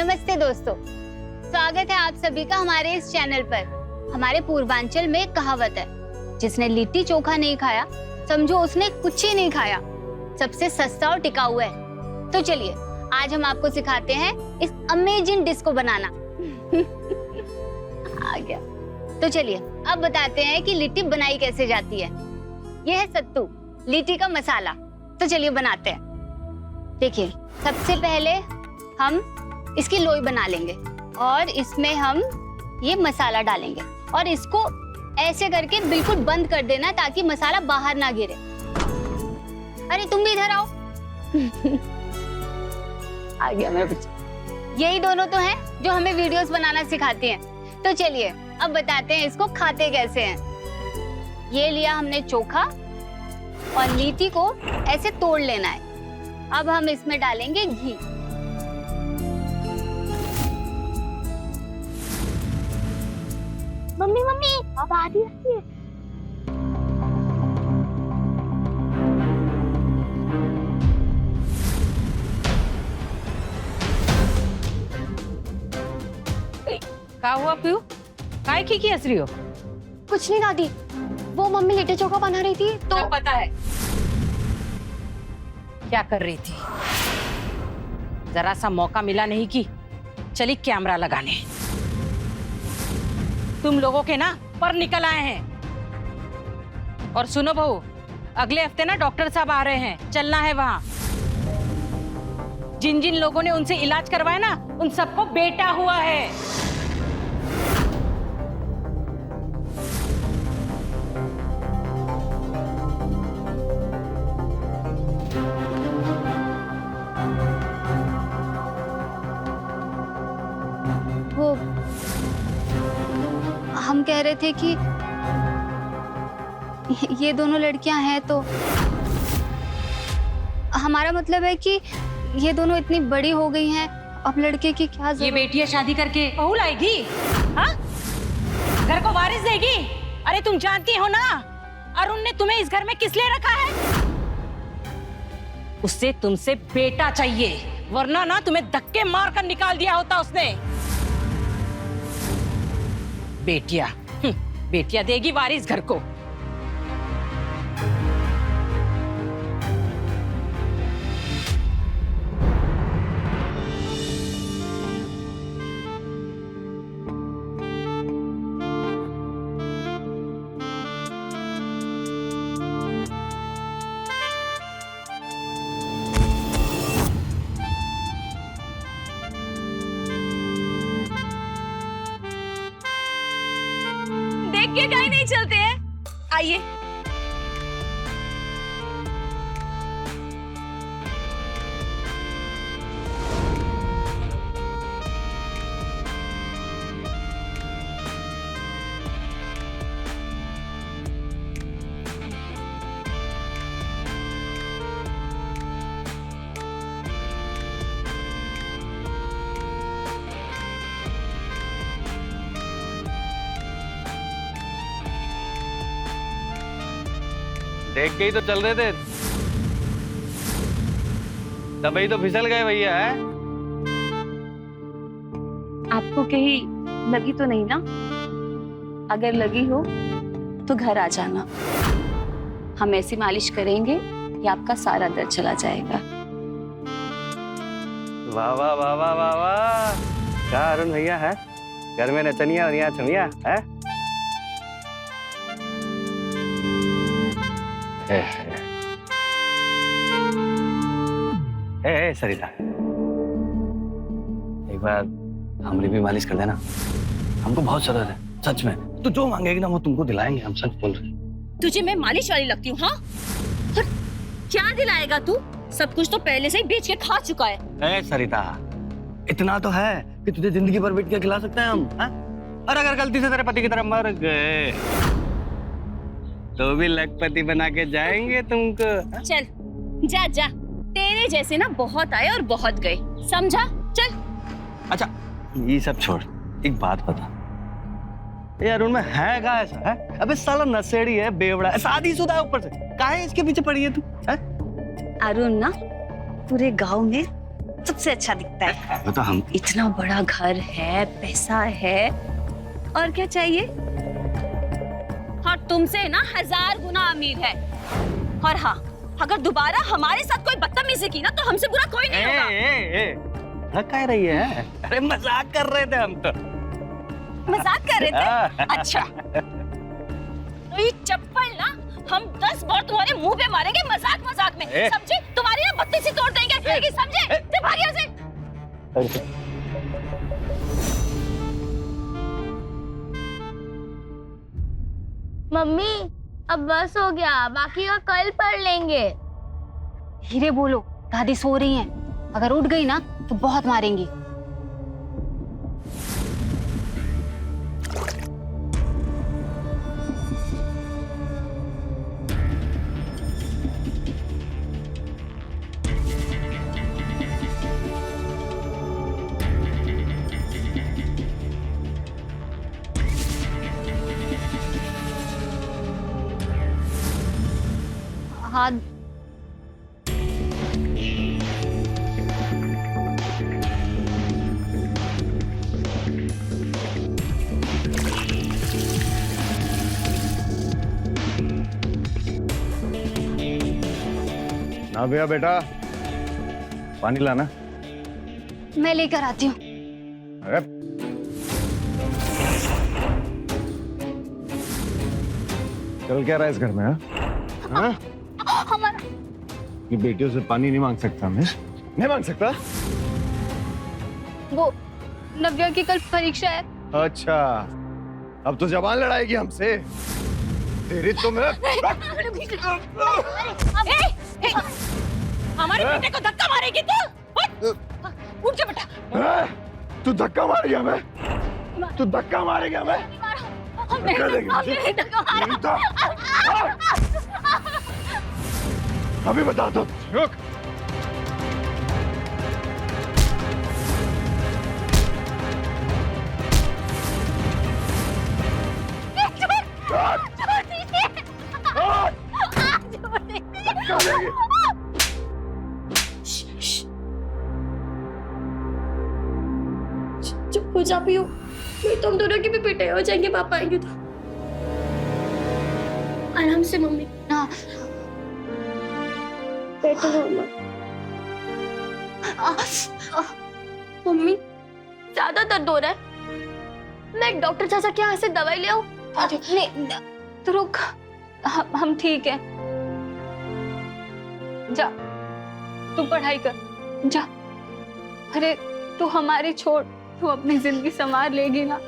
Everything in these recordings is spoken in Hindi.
नमस्ते दोस्तों, स्वागत है आप सभी का हमारे इस चैनल पर। हमारे पूर्वांचल में एक कहावत है, जिसने लिट्टी चोखा नहीं खाया समझो उसने कुछ ही नहीं खाया। सबसे सस्ता और टिकाऊ है। तो चलिए आज हम आपको सिखाते हैं इस अमेजिंग डिश को बनाना। आ गया। तो चलिए अब बताते हैं कि लिट्टी बनाई कैसे जाती है। यह है सत्तू, लिट्टी का मसाला। तो चलिए बनाते हैं। देखिए सबसे पहले हम इसकी लोई बना लेंगे और इसमें हम ये मसाला डालेंगे और इसको ऐसे करके बिल्कुल बंद कर देना ताकि मसाला बाहर ना गिरे। अरे तुम भी इधर आओ। आ गया मेरा बच्चा। यही दोनों तो हैं जो हमें वीडियोस बनाना सिखाती हैं। तो चलिए अब बताते हैं इसको खाते कैसे हैं। ये लिया हमने चोखा और लिट्टी को ऐसे तोड़ लेना है। अब हम इसमें डालेंगे घी। मम्मी मम्मी अब आ रही है। क्या हुआ पीयू? काय की हंस रही हो? कुछ नहीं दादी, वो मम्मी लिट्टी चोखा बना रही थी तो क्या पता है क्या कर रही थी? जरा सा मौका मिला नहीं कि चली कैमरा लगाने। तुम लोगों के ना पर निकल आए हैं। और सुनो बहू, अगले हफ्ते ना डॉक्टर साहब आ रहे हैं, चलना है वहां। जिन जिन लोगों ने उनसे इलाज करवाया ना उन सबको बेटा हुआ है। वो हम कह रहे थे कि ये दोनों लड़कियां हैं तो हमारा मतलब है कि ये दोनों इतनी बड़ी हो गई हैं, अब लड़के की क्या ये बेटियां शादी करके बहू लाएगी? हाँ? घर को वारिस देगी? अरे तुम जानती हो ना अरुण ने तुम्हें इस घर में किस लिए रखा है? उससे तुमसे बेटा चाहिए, वरना ना तुम्हें धक्के मार कर निकाल दिया होता उसने। बेटियां बेटियां देगी वारिस घर को। देख के कहीं नहीं चलते हैं। आइए। देख के ही तो चल रहे थे, तभी तो फिसल गए भैया। है आपको कहीं लगी तो नहीं ना? अगर लगी हो तो घर आ जाना, हम ऐसी मालिश करेंगे कि आपका सारा दर्द चला जाएगा। वाह वाह वाह वाह वाह वाह, क्या अरुण भैया है, घर में नचनिया और यहाँ चुनिया है। ए सरिता, एक बार हमारी भी मालिश कर देना, हमको बहुत जरूरत है सच में। तू जो मांगेगी ना वो तुमको दिलाएंगे, हम सच बोल रहे हैं। तुझे मैं मालिश वाली लगती हूँ? हाँ, और क्या दिलाएगा तू? सब कुछ तो पहले से ही बेच के खा चुका है। ए सरिता, इतना तो है कि तुझे जिंदगी भर बैठ के खिला सकते हैं हम। और अगर गलती से तेरे पति की तरह मर गए तो भी लखपति बना के जाएंगे तुमको। चल जा जा, तेरे जैसे ना बहुत आए और बहुत गए, समझा? चल। अच्छा ये सब छोड़, एक बात बता, ये अरुण में है क्या ऐसा? है अबे साला नशेड़ी है, बेवड़ा है, शादीशुदा है ऊपर से, काहे इसके पीछे पड़ी है तू? है अरुण ना पूरे गांव में सबसे अच्छा दिखता है। बता हम इतना बड़ा घर है, पैसा है, और क्या चाहिए? और तुमसे ना 1000 गुना अमीर है। और हाँ, अगर दोबारा हमारे साथ कोई बदतमीजी की ना तो हमसे बुरा कोई नहीं होगा। हाँ, कह रही है? अरे मजाक कर रहे थे हम तो। मजाक कर रहे थे? अच्छा। तो ये चप्पल ना हम 10 बार तुम्हारे मुंह पे मारेंगे मजाक मजाक में, समझे? तुम्हारी ना बत्ती से तोड़ देंगे, समझे? चल भाग यहाँ से। मम्मी अब बस हो गया, बाकी का कल पढ़ लेंगे। धीरे बोलो, दादी सो रही हैं। अगर उठ गई ना तो बहुत मारेंगी। हाँ ना भैया बेटा, पानी लाना। मैं लेकर आती हूँ। अरे चल क्या रहा है इस घर में? हाँ? हमारा ये बेटियों से पानी नहीं मांग सकता मैं? नहीं मांग सकता? वो नव्या की कल परीक्षा है। अच्छा, अब तो जबान लड़ाएगी हमसे। तेरी तो मैं हमारे बेटे को धक्का मारेगी तू? उठ जा बेटा। तू धक्का मारेगी हमें? तू धक्का मारेगी हमें? धक्का देगी मुझे? नहीं तो। अभी बता दो। रुक। चुप हो जा पियो, नहीं तो हम दोनों की भी पिटाई हो जाएंगे, पापा आएंगे तो। आराम से मम्मी। हाँ। बैठो मम्मी, ज्यादा दर्द हो रहा है, मैं डॉक्टर चाचा के यहाँ से दवाई ले आऊं? नहीं तो रुक, हम ठीक है। जा, तू पढ़ाई कर, जा। अरे तू हमारी छोड़, तू अपनी जिंदगी संवार लेगी ना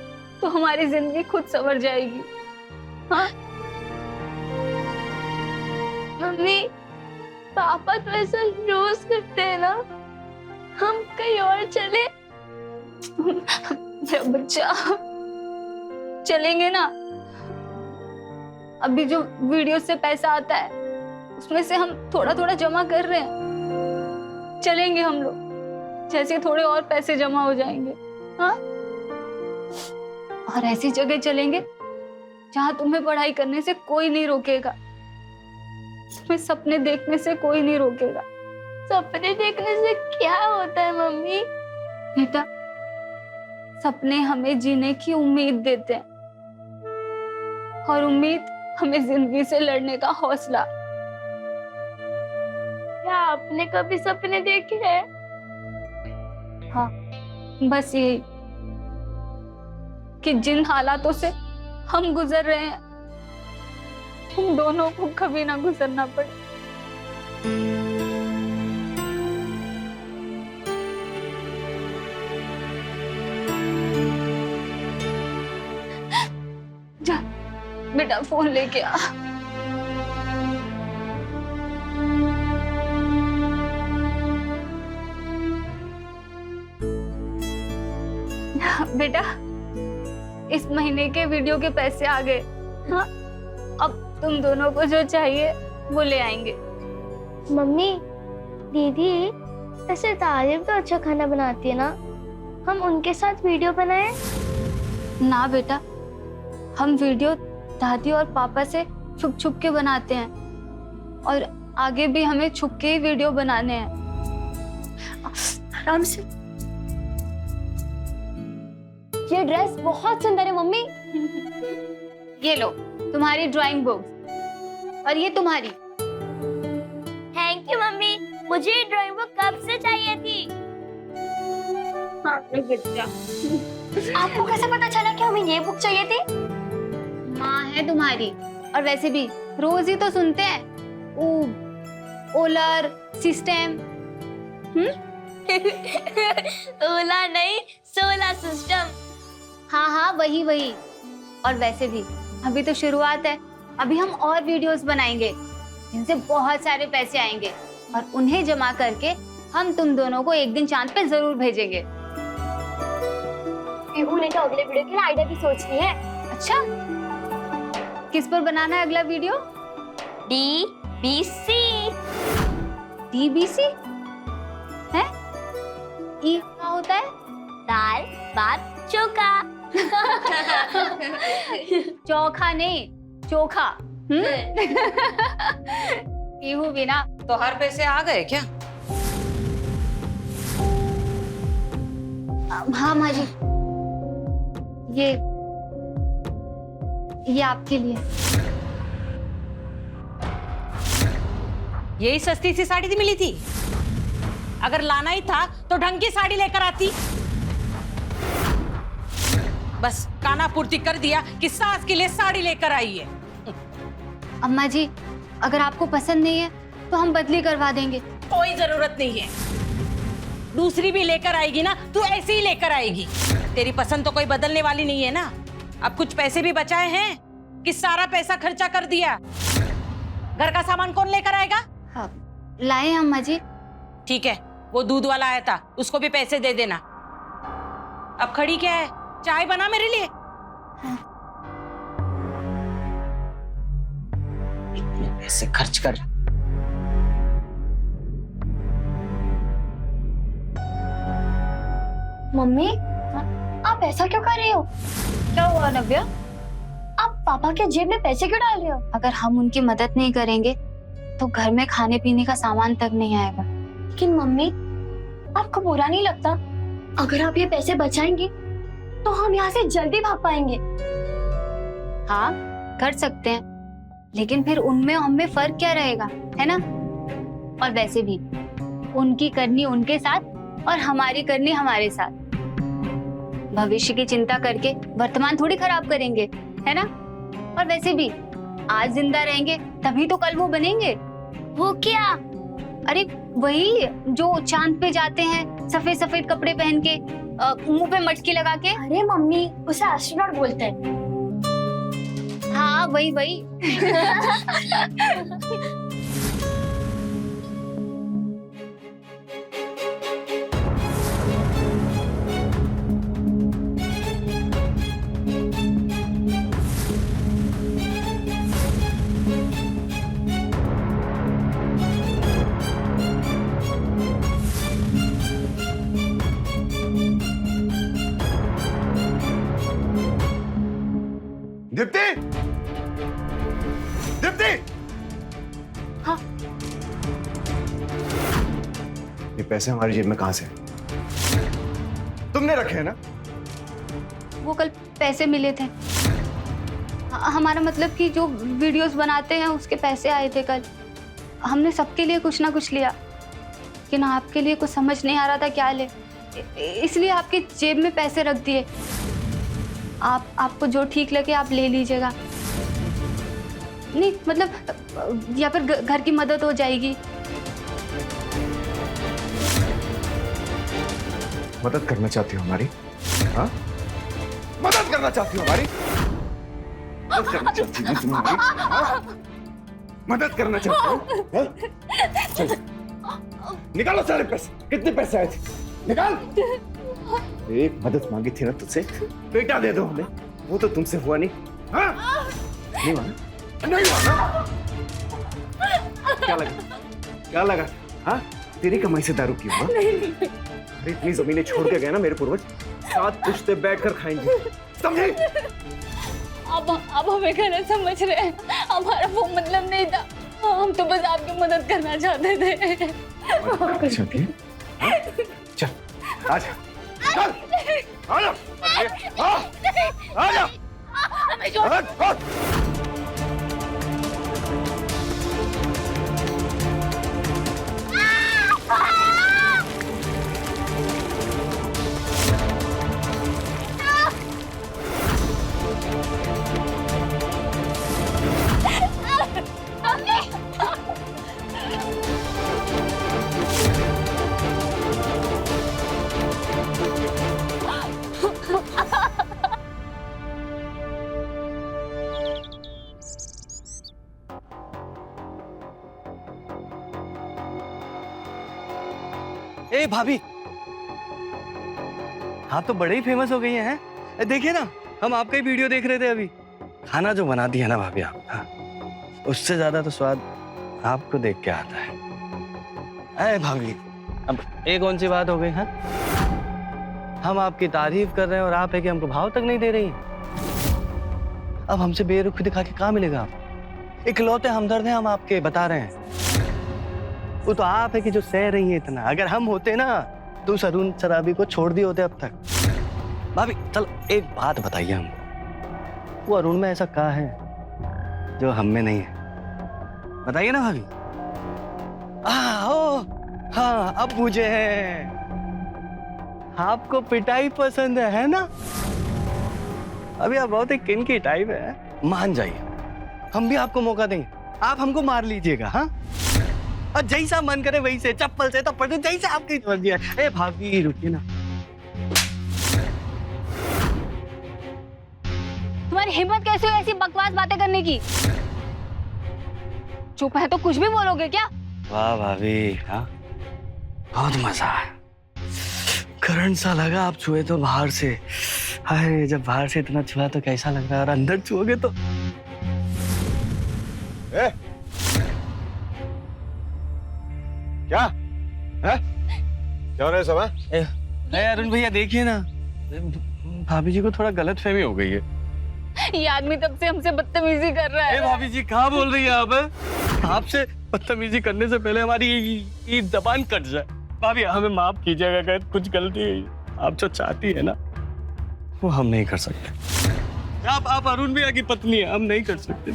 तो हमारी जिंदगी खुद संवर जाएगी। हाँ मम्मी, पापा तो ऐसा रोज करते हैं ना, हम कहीं और चले? बच्चा, चलेंगे ना। अभी जो वीडियो से पैसा आता है उसमें से हम थोड़ा थोड़ा जमा कर रहे हैं। चलेंगे हम लोग, जैसे थोड़े और पैसे जमा हो जाएंगे। हाँ, और ऐसी जगह चलेंगे जहां तुम्हें पढ़ाई करने से कोई नहीं रोकेगा, तुम्हें सपने देखने से कोई नहीं रोकेगा। सपने देखने से क्या होता है मम्मी? बेटा, सपने हमें जीने की उम्मीद देते हैं, और उम्मीद हमें जिंदगी से लड़ने का हौसला। क्या आपने कभी सपने देखे हैं? हाँ, बस यही कि जिन हालातों से हम गुजर रहे हैं हम दोनों को कभी ना गुजरना पड़े। जा बेटा, फोन लेके आ। बेटा, इस महीने के वीडियो के पैसे आ गए। हाँ, अब तुम दोनों को जो चाहिए वो ले आएंगे। मम्मी, दीदी ऐसे तारीफ तो अच्छा खाना बनाती है ना, हम उनके साथ वीडियो बनाए? ना बेटा, हम वीडियो दादी और पापा से छुप छुप के बनाते हैं, और आगे भी हमें छुप के ही वीडियो बनाने हैं। आराम से। ये ड्रेस बहुत सुंदर है मम्मी। ये लो तुम्हारी ड्राइंग बुक और ये तुम्हारी। थैंक यू मम्मी, मुझे ये ड्राइंग बुक कब से चाहिए थी। आपको कैसे पता चला कि हमें ये बुक चाहिए थी? माँ है तुम्हारी। और वैसे भी रोज ही तो सुनते हैं ओलर सिस्टम। ओला नहीं, सोलर सिस्टम। हाँ हाँ वही वही। और वैसे भी अभी तो शुरुआत है, अभी हम और वीडियोस बनाएंगे जिनसे बहुत सारे पैसे आएंगे और उन्हें जमा करके हम तुम दोनों को एक दिन चांद पे जरूर भेजेंगे। पीहू ने तो अगले वीडियो के लिए आइडिया भी सोच ली है। अच्छा, किस पर बनाना है अगला वीडियो? DBC। DBC है? ई क्या होता है? दाल भात चोखा। चोखा नहीं, चोखा। पीहू बिना तो हर पैसे आ गए क्या? हाँ माँ जी, ये आपके लिए। यही सस्ती सी साड़ी थी मिली थी। अगर लाना ही था तो ढंग की साड़ी लेकर आती। बस काना पूर्ति कर दिया कि सास के लिए साड़ी लेकर आई है। अम्मा जी, अगर आपको पसंद नहीं है तो हम बदली करवा देंगे। कोई जरूरत नहीं है, दूसरी भी लेकर आएगी ना, तू ऐसे ही लेकर आएगी। तेरी पसंद तो कोई बदलने वाली नहीं है ना। अब कुछ पैसे भी बचाए हैं कि सारा पैसा खर्चा कर दिया। घर का सामान कौन लेकर आएगा? हाँ, लाए हैं अम्मा जी। ठीक है, वो दूध वाला आया था, उसको भी पैसे दे देना। अब खड़ी क्या है, चाय बना मेरे लिए। इतने पैसे खर्च कर। मम्मी, आप ऐसा क्यों कर रही हो? क्या हुआ नव्या? आप पापा के जेब में पैसे क्यों डाल रहे हो? अगर हम उनकी मदद नहीं करेंगे तो घर में खाने पीने का सामान तक नहीं आएगा। लेकिन मम्मी, आपको बुरा नहीं लगता? अगर आप ये पैसे बचाएंगी तो हम यहाँ से जल्दी भाग पाएंगे। हाँ कर सकते हैं, लेकिन फिर उनमें हमें फर्क क्या रहेगा, है ना? और वैसे भी उनकी करनी उनके साथ और हमारी करनी हमारे साथ। भविष्य की चिंता करके वर्तमान थोड़ी खराब करेंगे, है ना? और वैसे भी आज जिंदा रहेंगे तभी तो कल वो बनेंगे। वो क्या? अरे वही जो चांद पे जाते हैं सफेद सफेद कपड़े पहन के, मुंह पे मटकी लगा के। अरे मम्मी, उसे एस्ट्रोनॉट बोलते हैं। हाँ वही वही। दीप्ति! दीप्ति! हाँ। ये पैसे हमारी जेब में कहां से? तुमने रखे हैं ना? वो कल पैसे मिले थे। हमारा मतलब कि जो वीडियोस बनाते हैं उसके पैसे आए थे कल। हमने सबके लिए कुछ ना कुछ लिया, लेकिन आपके लिए कुछ समझ नहीं आ रहा था क्या ले, इसलिए आपकी जेब में पैसे रख दिए। आपको जो ठीक लगे आप ले लीजिएगा। नहीं मतलब या फिर घर की मदद हो जाएगी। मदद करना चाहती हो हमारी? हाँ? मदद करना चाहती हो हमारी? मदद करना चाहती हो तुम हमारी? हाँ? मदद करना चाहती हो? हाँ? चल, निकालो सारे पैसे। कितने पैसे आए थे? निकाल। एक मदद मांगी थी ना तुझसे, बेटा दे दो हमें। वो तो तुमसे हुआ नहीं। हाँ? नहीं हुआ ना? नहीं हुआ ना? क्या लगा? क्या लगा? हाँ? तेरी कमाई से दारू की हुआ? अरे इतनी जमीनें छोड़ के गए ना मेरे पूर्वज, 7 पुश्ते बैठकर खाएंगे, समझे? अब हमें गलत समझ रहे हैं। हमारा वो मतलब नहीं था, हम तो बस आपकी मदद करना चाहते थे। मदद करना चाहती है? हाँ? चल आजा, चल, आजा, आजा, हमें छोड़। ए भाभी, आप तो बड़े ही फेमस हो गई हैं। देखिए ना, हम आपका ही वीडियो देख रहे थे अभी। खाना जो बनाती है ना भाभी आप, हाँ, उससे ज्यादा तो स्वाद आपको देख के आता है। ए भाभी, अब एक कौन सी बात हो गई है? हम आपकी तारीफ कर रहे हैं और आप है कि हमको भाव तक नहीं दे रही हैं। अब हमसे बेरुख दिखा के कहाँ मिलेगा आप? इकलौते हमदर्द हैं हम आपके, बता रहे हैं। वो तो आप है कि जो सह रही है इतना। अगर हम होते ना तो उस अरुण शराबी को छोड़ दिए होते अब तक। भाभी चलो एक बात बताइए हमको, वो अरुण में ऐसा क्या है जो हम में नहीं है? बताइए ना भाभी। हाँ, अब मुझे है, आपको पिटाई पसंद है ना? अभी आप बहुत ही किनकी टाइप है, मान जाइए। हम भी आपको मौका देंगे, आप हमको मार लीजिएगा। हाँ, और जैसा मन करे वही से, चप्पल से, थप्पड़ से, जैसे आपकी मर्जी है। ए भाभी रुकिए ना। तुम्हारी हिम्मत कैसे हुई ऐसी बकवास बातें करने की? चुप है तो कुछ भी बोलोगे क्या? वाह भाभी, हाँ बहुत मजा है। करंट सा लगा आप छुए तो बाहर से। हाय, जब बाहर से इतना छुआ तो कैसा लग रहा है, और अंदर छुओगे तो क्या है? क्या हो रहा है सब? ए अरुण भैया देखिए ना, भाभी जी को थोड़ा गलतफहमी हो गई है। ये आदमी तब से हमसे बदतमीजी कर रहा है। भाभी जी कहाँ बोल रही है आप? आपसे बदतमीजी करने से पहले हमारी ये जबान कट जाए। भाभी हमें माफ कीजिएगा, अगर कुछ गलती आप जो चाहती है ना वो हम नहीं कर सकते। आप अरुण भैया की पत्नी है, हम नहीं कर सकते।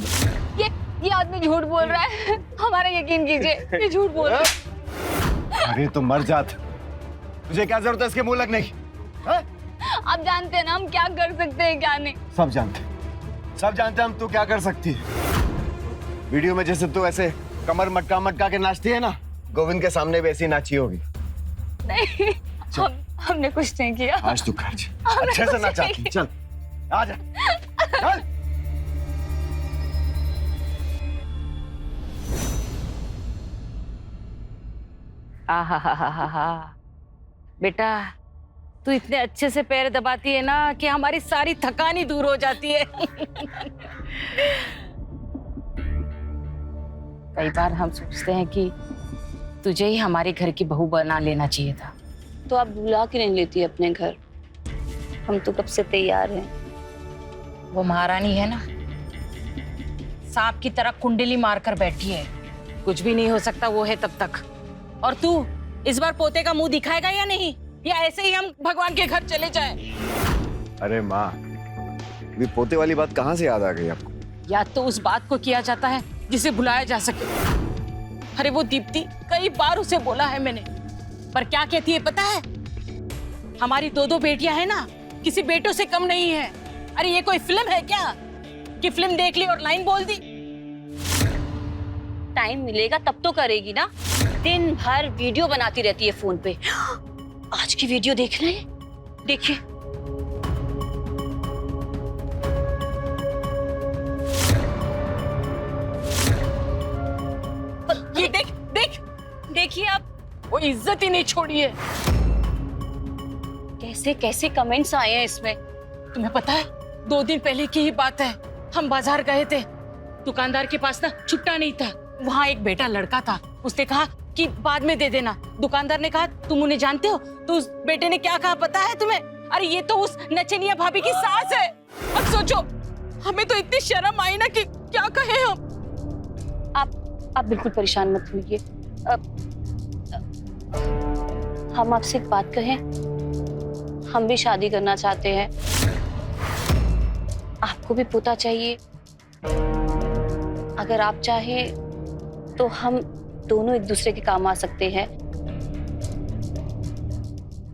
ये आदमी झूठ बोल रहा है, हमारा यकीन कीजिए, ये झूठ बोल रहा है। अरे तो मर जात, तुझे क्या जरूरत है इसके मुंह लगने की? आप जानते हैं ना हम क्या कर सकते हैं क्या नहीं। सब जानते हम तू क्या कर सकती है। वीडियो में जैसे तू ऐसे कमर मटका मटका के नाचती है ना, गोविंद के सामने भी ऐसी नाची होगी। नहीं, हमने कुछ नहीं किया। आज तू घर अच्छे से नाचाती, चल आजा, चल। आहा, बेटा तू इतने अच्छे से पैर दबाती है ना कि हमारी सारी थकान ही दूर हो जाती है। कई बार हम सोचते हैं कि तुझे ही हमारे घर की बहू बना लेना चाहिए था। तो आप बुला के नहीं लेती अपने घर? हम तो कब से तैयार हैं। वो महारानी है ना, सांप की तरह कुंडली मारकर बैठी है, कुछ भी नहीं हो सकता वो है तब तक। और तू इस बार पोते का मुंह दिखाएगा या नहीं, या ऐसे ही हम भगवान के घर चले जाएं? अरे माँ, ये पोते वाली बात कहाँ से याद आ गई आपको? याद तो उस बात को किया जाता है जिसे भुलाया जा सके। अरे वो दीप्ति, कई बार उसे बोला है मैंने, पर क्या कहती है पता है? हमारी दो बेटियां हैं ना, किसी बेटों से कम नहीं है। अरे ये कोई फिल्म है क्या कि फिल्म देख ली और लाइन बोल दी? टाइम मिलेगा तब तो करेगी ना, दिन भर वीडियो बनाती रहती है फोन पे। आज की वीडियो देख रहे हैं, देखिए। ये देखिए आप, वो इज्जत ही नहीं छोड़ी है। कैसे कैसे कमेंट्स आए हैं इसमें। तुम्हें पता है, 2 दिन पहले की ही बात है, हम बाजार गए थे, दुकानदार के पास ना छुट्टा नहीं था। वहाँ एक बेटा लड़का था, उसने कहा कि बाद में दे देना। दुकानदार ने कहा तुम उन्हें जानते हो? तो उस बेटे ने क्या कहा पता है तुम्हें? अरे ये तो उस नचनिया भाभी की सास है। अब सोचो, हमें तो इतनी शर्म आई ना कि क्या कहे हम। आप बिल्कुल परेशान मत होइए। हम आपसे एक बात कहें। हम भी शादी करना चाहते हैं। आपको भी पोता चाहिए। अगर आप चाहें तो हम दोनों एक दूसरे के काम आ सकते हैं।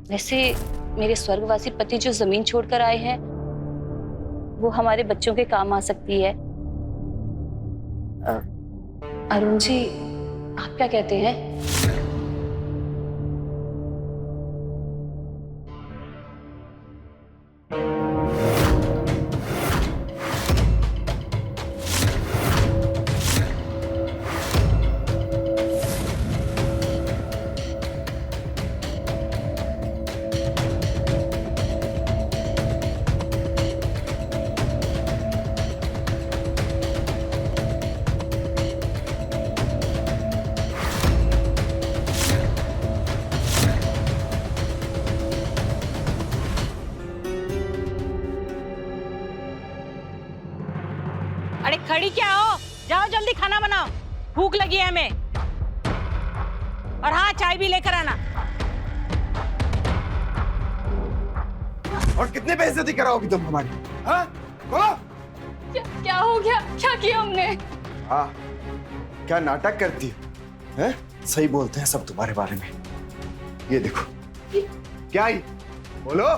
वैसे मेरे स्वर्गवासी पति जो जमीन छोड़कर आए हैं वो हमारे बच्चों के काम आ सकती है। अरुण जी, आप क्या कहते हैं? अरे खड़ी क्या हो, जाओ जल्दी खाना बनाओ, भूख लगी है हमें। और हाँ, चाय भी लेकर आना। और कितने बेइज्जती कराओगी तुम हमारी? हाँ? बोलो। क्या हो गया? क्या किया हमने? हाँ, क्या नाटक करती हो? हैं? सही बोलते हैं सब तुम्हारे बारे में। ये देखो, क्या ही? बोलो।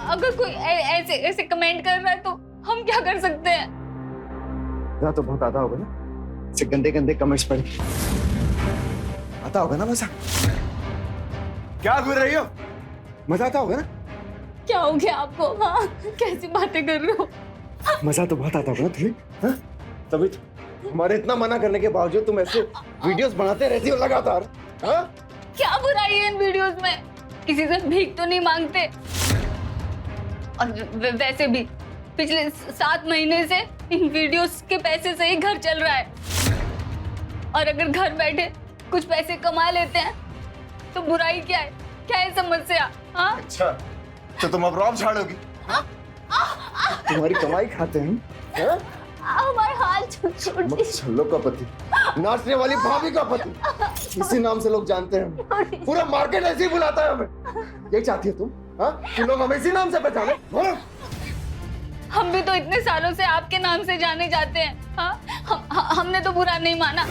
अगर कोई ऐसे ऐसे कमेंट कर रहा है तो हम क्या कर सकते हैं? तो बहुत आता होगा ना, ऐसे गंदे गंदे कमेंट्स पढ़ के आता होगा ना मजा। क्या घूर रही हो? मजा आता होगा ना? क्या हो गया आपको? हाँ, कैसी बातें कर रहे हो? मजा तो बहुत आता होगा ना तुम्हें? हाँ? तभी तो हमारे इतना मना करने के बावजूद तुम ऐसे वीडियोस बनाते रहती हो लगातार। हाँ? क्या बुराई है इन वीडियोस में? किसी से भीख तो नहीं मांगते। और वैसे भी पिछले 7 महीने से इन वीडियोस के पैसे से ही घर चल रहा है। और अगर घर बैठे कुछ पैसे कमा लेते हैं तो बुराई क्या है? क्या है समस्या? हाँ? अच्छा, तो तुम अब रौब झाड़ोगी? तुम्हारी कमाई खाते हैं? हाँ? हमारे हाल छोड़ छल्लों का पति, नाचने वाली भाभी का पति, इसी नाम से लोग जानते हैं। पूरा मार्केट ऐसे ही बुलाता है हमें। यही चाहती है तुम? हाँ? कि लोग हमें इसी नाम से पहचाने? बोलो। हम भी तो इतने सालों से आपके नाम से जाने जाते हैं। हाँ? हमने तो बुरा नहीं माना।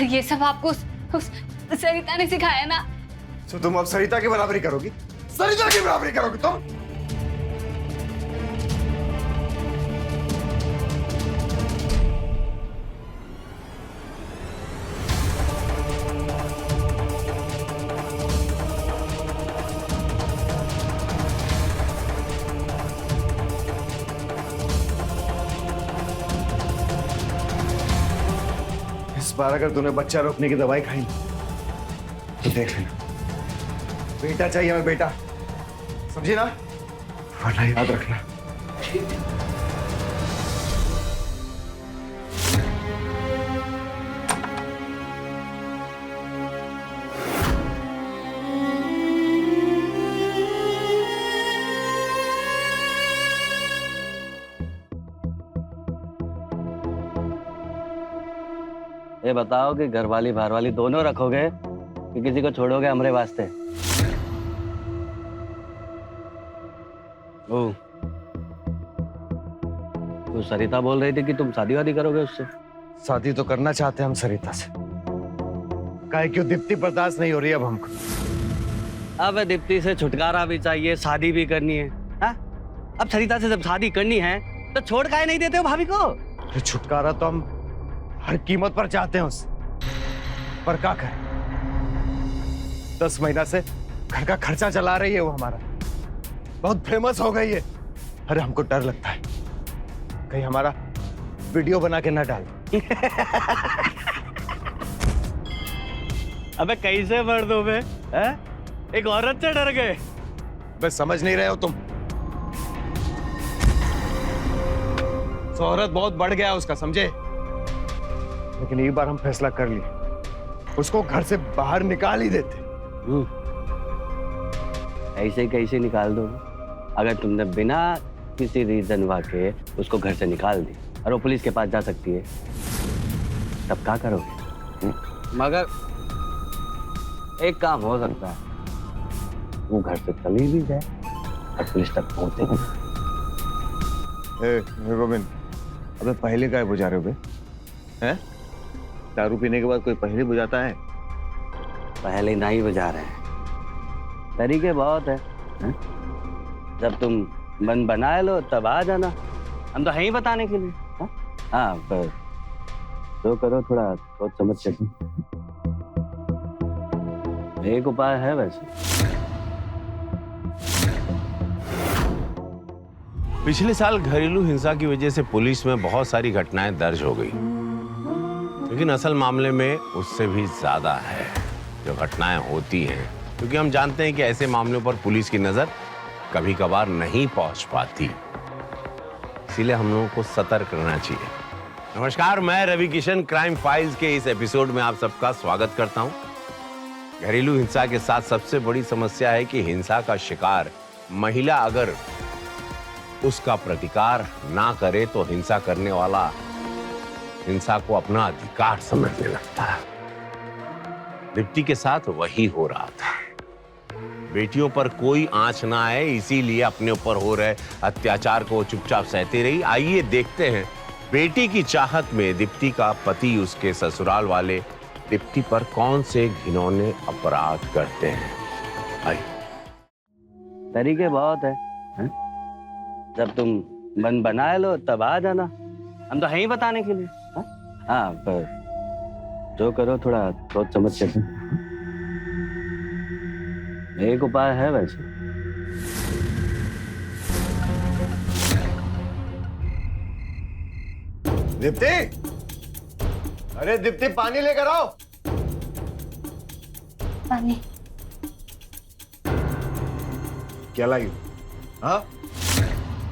ये सब आपको उस सरिता ने सिखाया ना? तो तुम अब सरिता की बराबरी करोगी? सरिता की बराबरी करोगी तुम? इस बार अगर तूने बच्चा रोकने की दवाई खाई तो देख लेना, बेटा चाहिए हमें, बेटा, समझी ना? वरना याद रखना। ये बताओ कि घर वाली बाहर वाली दोनों रखोगे कि किसी को छोड़ोगे हमारे वास्ते? ओ, तो सरिता बोल रही थी कि तुम शादी वादी करोगे उससे। शादी तो करना चाहते हैं हम सरिता से, काहे क्यों दीप्ति बर्दाश्त नहीं हो रही अब हमको। अब दीप्ति से छुटकारा भी चाहिए, शादी भी करनी है। हाँ? अब सरिता से जब शादी करनी है तो छोड़ काहे नहीं देते हो भाभी को? अरे छुटकारा तो हम हर कीमत पर चाहते हैं उससे, पर क्या करें? 10 महीना से घर का खर्चा चला रही है वो हमारा, बहुत फेमस हो गई है। अरे हमको डर लगता है कहीं हमारा वीडियो बना के ना डाल। अबे कैसे मर्द हो बे? एक औरत से डर गए? बस समझ नहीं रहे हो तुम। शोहरत बहुत बढ़ गया उसका, समझे? लेकिन एक बार हम फैसला कर लिए, उसको घर से बाहर निकाल ही देते। ऐसे कैसे निकाल दो? अगर तुमने बिना किसी रीजन वाके उसको घर से निकाल दी और वो पुलिस के पास जा सकती है, तब क्या करोगे? मगर एक काम हो सकता है, वो घर से चली भी जाए और पुलिस तक पहुंचे। गोविंद, अबे पहले काय बुझा रहे हो बे? हैं? दारू पीने के बाद कोई पहले बुझाता है? पहले नहीं बुझा रहे हैं, तरीके बहुत है। जब तुम मन बनाए लो तब आ जाना, हम तो हैं ही बताने के लिए। हाँ, पर जो करो थोड़ा सोच समझ के। एक उपाय है वैसे। पिछले साल घरेलू हिंसा की वजह से पुलिस में बहुत सारी घटनाएं दर्ज हो गई, लेकिन असल मामले में उससे भी ज्यादा है जो घटनाएं होती हैं, क्योंकि हम जानते हैं कि ऐसे मामलों पर पुलिस की नजर कभी कभार नहीं पहुंच पाती। इसीलिए हम लोगों को सतर्क रहना चाहिए। नमस्कार, मैं रवि किशन क्राइम फाइल्स के इस एपिसोड में आप सबका स्वागत करता हूं। घरेलू हिंसा के साथ सबसे बड़ी समस्या है कि हिंसा का शिकार महिला अगर उसका प्रतिकार ना करे तो हिंसा करने वाला हिंसा को अपना अधिकार समझने लगता है। दीप्ति के साथ वही हो रहा था। बेटियों पर कोई आंच ना आए इसीलिए अपने ऊपर हो रहे अत्याचार को चुपचाप सहती रही। आइए देखते हैं बेटी की चाहत में दीप्ति का पति उसके ससुराल वाले दीप्ति पर कौन से घिनौने अपराध करते हैं। आइए। तरीके बहुत है। जब तुम मन बनाए लो तब आ जाना, हम तो हैं ही बताने के लिए। हाँ, पर जो करो थोड़ा सोच समझ के। एक उपाय है वैसे। दीप्ति, अरे दीप्ति, पानी लेकर आओ। पानी? क्या लाई हो? हाँ?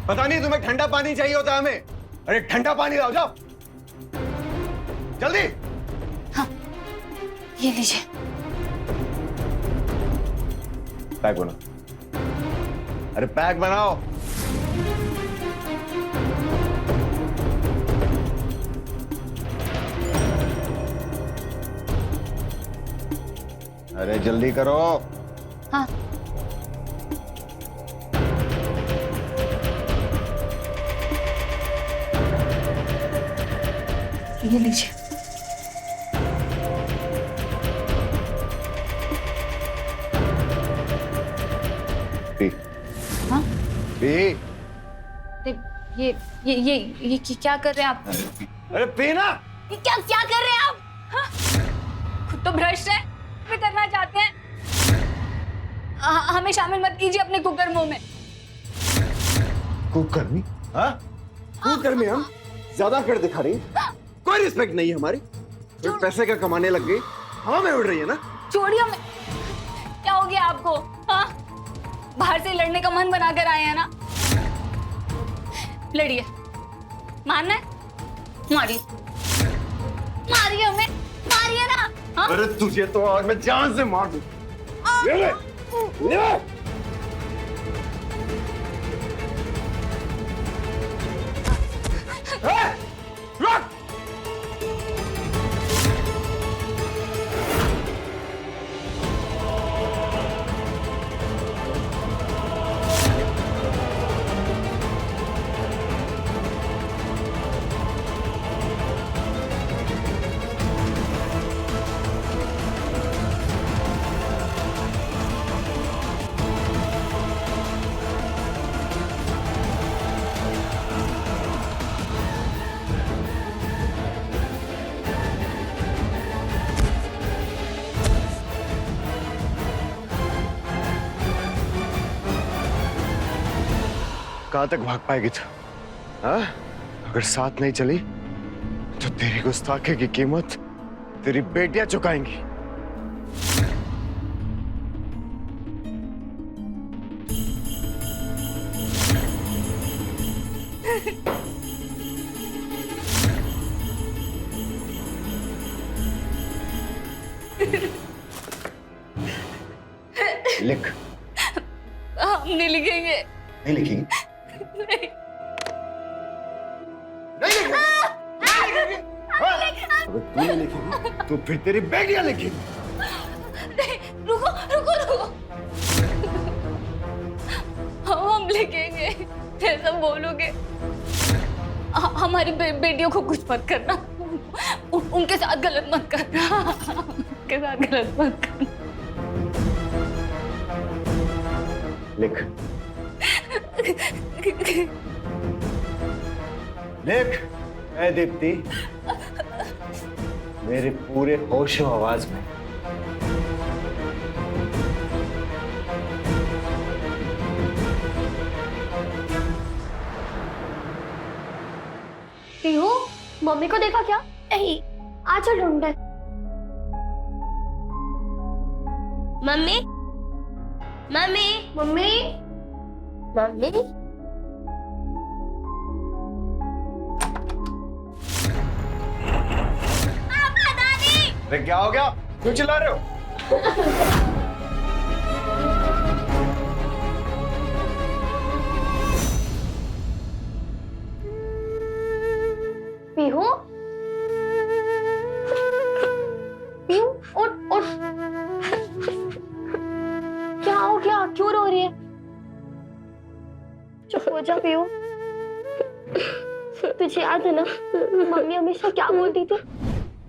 पता नहीं तुम्हें ठंडा पानी चाहिए होता है हमें। अरे ठंडा पानी लाओ, जाओ जल्दी। हाँ, ये लीजिए। पैक बना। अरे पैक बनाओ। अरे जल्दी करो। हाँ। ये लीजिए। पी। हाँ? पी। ये क्या कर रहे हैं आप? अरे पी ना। ये क्या कर रहे हैं आप? हाँ? खुद तो भ्रष्ट है, भी करना चाहते हैं। हमें शामिल मत कीजिए अपने कुकर्मों में। कुकर्मी? हाँ? कुकर्मी हम ज्यादा कर दिखा रही, कोई रिस्पेक्ट नहीं है हमारी। तो पैसे का कमाने लग गई, हवा में उड़ रही है ना। छोड़िए हमें। क्या हो गया आपको? हाँ? बाहर से लड़ने का मन बनाकर आए हैं ना? लड़िए। मारना है? मारिए, मारिए हमें, मारिए ना। हाँ? अरे तुझे तो आज मैं जान से मार दूं। ले ले, ले। रुक। कहां तक भाग पाएगी तू? हाँ? अगर साथ नहीं चली तो तेरी गुस्ताखी की कीमत तेरी बेटियां चुकाएंगी। लिख। हम नहीं लिखेंगे। नहीं लिखेंगे? नहीं लिखेंगे? अगर तू नहीं लिखेगी तो फिर तेरी बेटियां लिखेगी। रुको रुको रुको। जैसा बोलोगे। हमारी बेटियों को कुछ मत करना, उनके साथ गलत मत करना, उनके साथ गलत मत करना। लिख लिख। ऐ दीप्ति, मेरे पूरे होश और आवाज में पीहू, मम्मी को देखा क्या? नहीं, आ चल ढूंढे। Mummy, mummy, mummy, mummy. पापा, दादी। अरे क्या हो गया? क्यों चिल्ला रहे हो? पीहू, पीहू, उठ उठ। क्या हो गया? क्यों रो रही है? चुप हो जा पीहू। तुझे याद है ना मम्मी हमेशा क्या बोलती थी?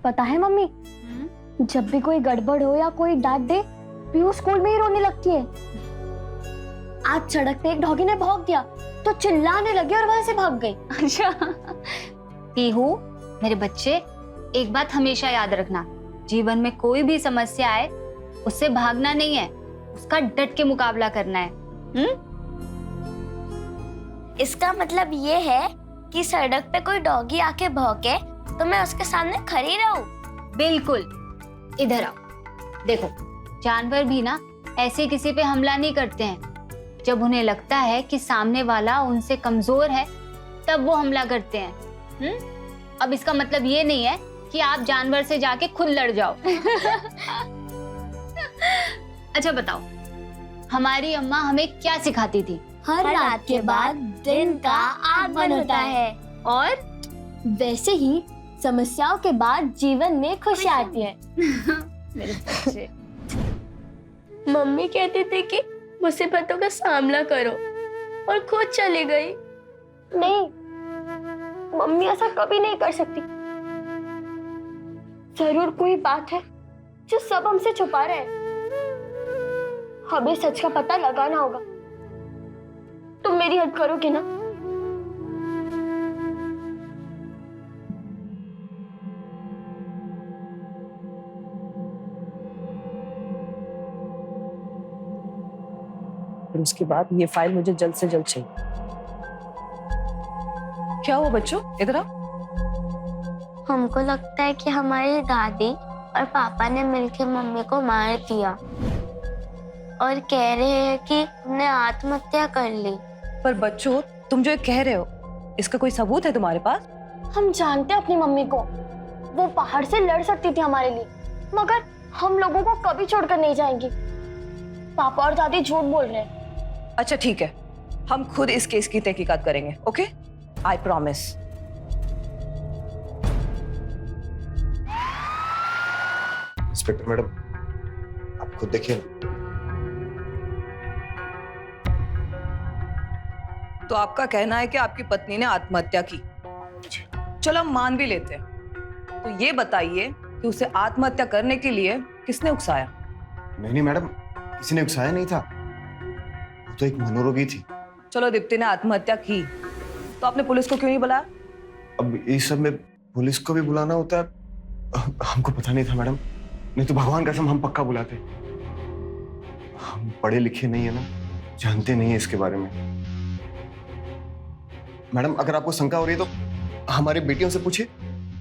पता है मम्मी, जब भी कोई गड़बड़ हो या कोई डांट दे, पीहू स्कूल में ही रोने लगती है। आज सड़क पे एक डॉगी ने भौंक दिया तो चिल्लाने लगी और वहां से भाग गई। अच्छा पीहू, मेरे बच्चे, एक बात हमेशा याद रखना, जीवन में कोई भी समस्या आए उससे भागना नहीं है, उसका डट के मुकाबला करना है। इसका मतलब ये है कि सड़क पे कोई डॉगी आके भौंके तो मैं उसके सामने खड़ी रहूं? बिल्कुल। इधर आओ, देखो जानवर भी ना ऐसे किसी पे हमला नहीं करते हैं। जब उन्हें लगता है कि सामने वाला उनसे कमजोर है तब वो हमला करते हैं। अब इसका मतलब ये नहीं है कि आप जानवर से जाके खुद लड़ जाओ। अच्छा बताओ, हमारी अम्मा हमें क्या सिखाती थी? हर रात के बाद दिन का आगमन होता है, और वैसे ही समस्याओं के बाद जीवन में खुशी आती है। मेरे बच्चे, मम्मी कहती थी कि मुसीबतों का सामना करो और खुद चली गई। नहीं, मम्मी ऐसा कभी नहीं कर सकती। जरूर कोई बात है जो सब हमसे छुपा रहे हैं। हमें सच का पता लगाना होगा। तुम मेरी हेल्प करोगे ना? और उसके बाद ये फाइल मुझे जल्द से जल्द चाहिए। क्या हुआ बच्चों, इधर आओ। हमको लगता है कि हमारी दादी और पापा ने मिलकर मम्मी को मार दिया और कह रहे हैं कि उन्हें आत्महत्या कर ली। पर बच्चों, तुम जो ये कह रहे हो, इसका कोई सबूत है तुम्हारे पास? हम जानते हैं अपनी मम्मी को, वो बाहर से लड़ सकती थी हमारे लिए, मगर हम लोगों को कभी छोड़कर नहीं जाएंगी। पापा और दादी झूठ बोल रहे हैं। अच्छा ठीक है, हम खुद इस केस की तहकीकात करेंगे, okay? I promise. Inspector madam, आप खुद देखिए ना। तो आपका कहना है कि आपकी पत्नी ने आत्महत्या की। चलो हम मान भी लेते हैं। तो ये बताइए कि उसे आत्महत्या करने के लिए किसने उकसाया? नहीं मैडम, किसी ने उकसाया नहीं था, वो तो एक मनोरोगी थी। चलो दीप्ति ने आत्महत्या की, तो आपने पुलिस को क्यों नहीं बुलाया? अब इस सब में पुलिस को भी बुलाना होता है? हमको पता नहीं था मैडम, नहीं तो भगवान कसम हम पक्का बुलाते। हम पढ़े लिखे नहीं है ना, जानते नहीं है इसके बारे में। मैडम अगर आपको शंका हो रही है तो हमारी बेटियों से पूछिए,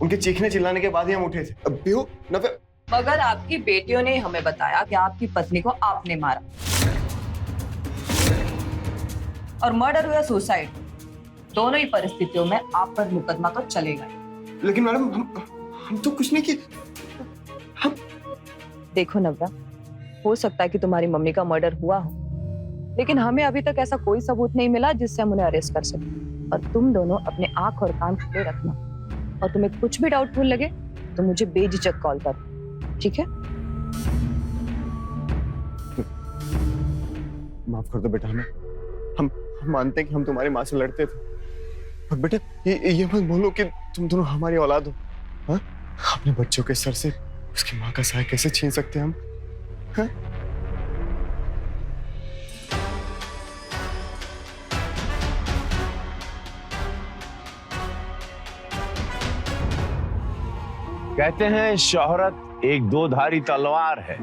उनके चीखने चिल्लाने के बाद ही हम उठे थे। अब भी हो ना फिर। मगर आपकी बेटियों ने हमें बताया कि आपकी पत्नी को आपने मारा, और मर्डर हुआ सुसाइड, दोनों ही परिस्थितियों में आप पर मुकदमा तो चलेगा। लेकिन मैडम हम तो कुछ नहीं किए। हम देखो नव्या, हो सकता है कि तुम्हारी मम्मी का मर्डर हुआ हो, लेकिन हमें अभी तक ऐसा कोई सबूत नहीं मिला जिससे हम उन्हें अरेस्ट कर सकें। और तुम दोनों अपने आंख और कान खुले रखना, और तुम्हें कुछ भी डाउटफुल लगे तो मुझे बेझिझक कॉल कर, ठीक है? माफ कर दो बेटा, हम मानते हैं कि हम तुम्हारी माँ से लड़ते थे, पर बेटा ये मत बोलो कि तुम दोनों हमारी औलाद हो। हाँ? अपने बच्चों के सर से उसकी माँ का साया कैसे छीन सकते हैं हम? हाँ? कहते हैं शोहरत एक दो धारी तलवार है।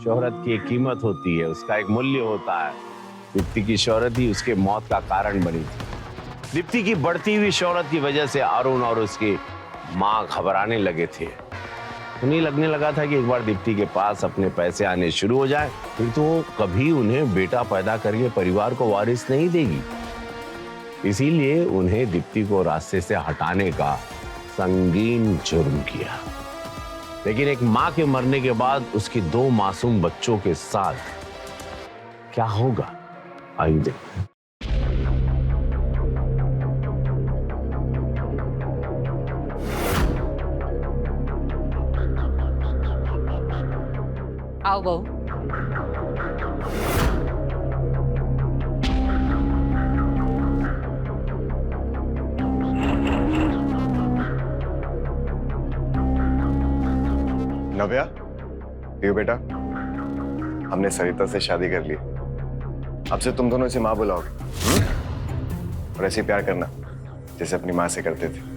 शोहरत की एक कीमत होती है, उसका एक मूल्य होता है। दीप्ति की शोहरत ही उसके मौत का कारण बनी थी। दीप्ति की बढ़ती हुई शोहरत की वजह से अरुण और उसकी माँ घबराने लगे थे। उन्हें लगने लगा था कि एक बार दीप्ति के पास अपने पैसे आने शुरू हो जाए फिर तो कभी उन्हें बेटा पैदा करके परिवार को वारिस नहीं देगी। इसीलिए उन्हें दीप्ति को रास्ते से हटाने का संगीन जुर्म किया। लेकिन एक मां के मरने के बाद उसके 2 मासूम बच्चों के साथ क्या होगा, आइए देखते हैं। आओ बहू। नव्या, देखो बेटा, हमने सरिता से शादी कर ली। अब से तुम दोनों इसे माँ बुलाओगे और ऐसे प्यार करना जैसे अपनी माँ से करते थे।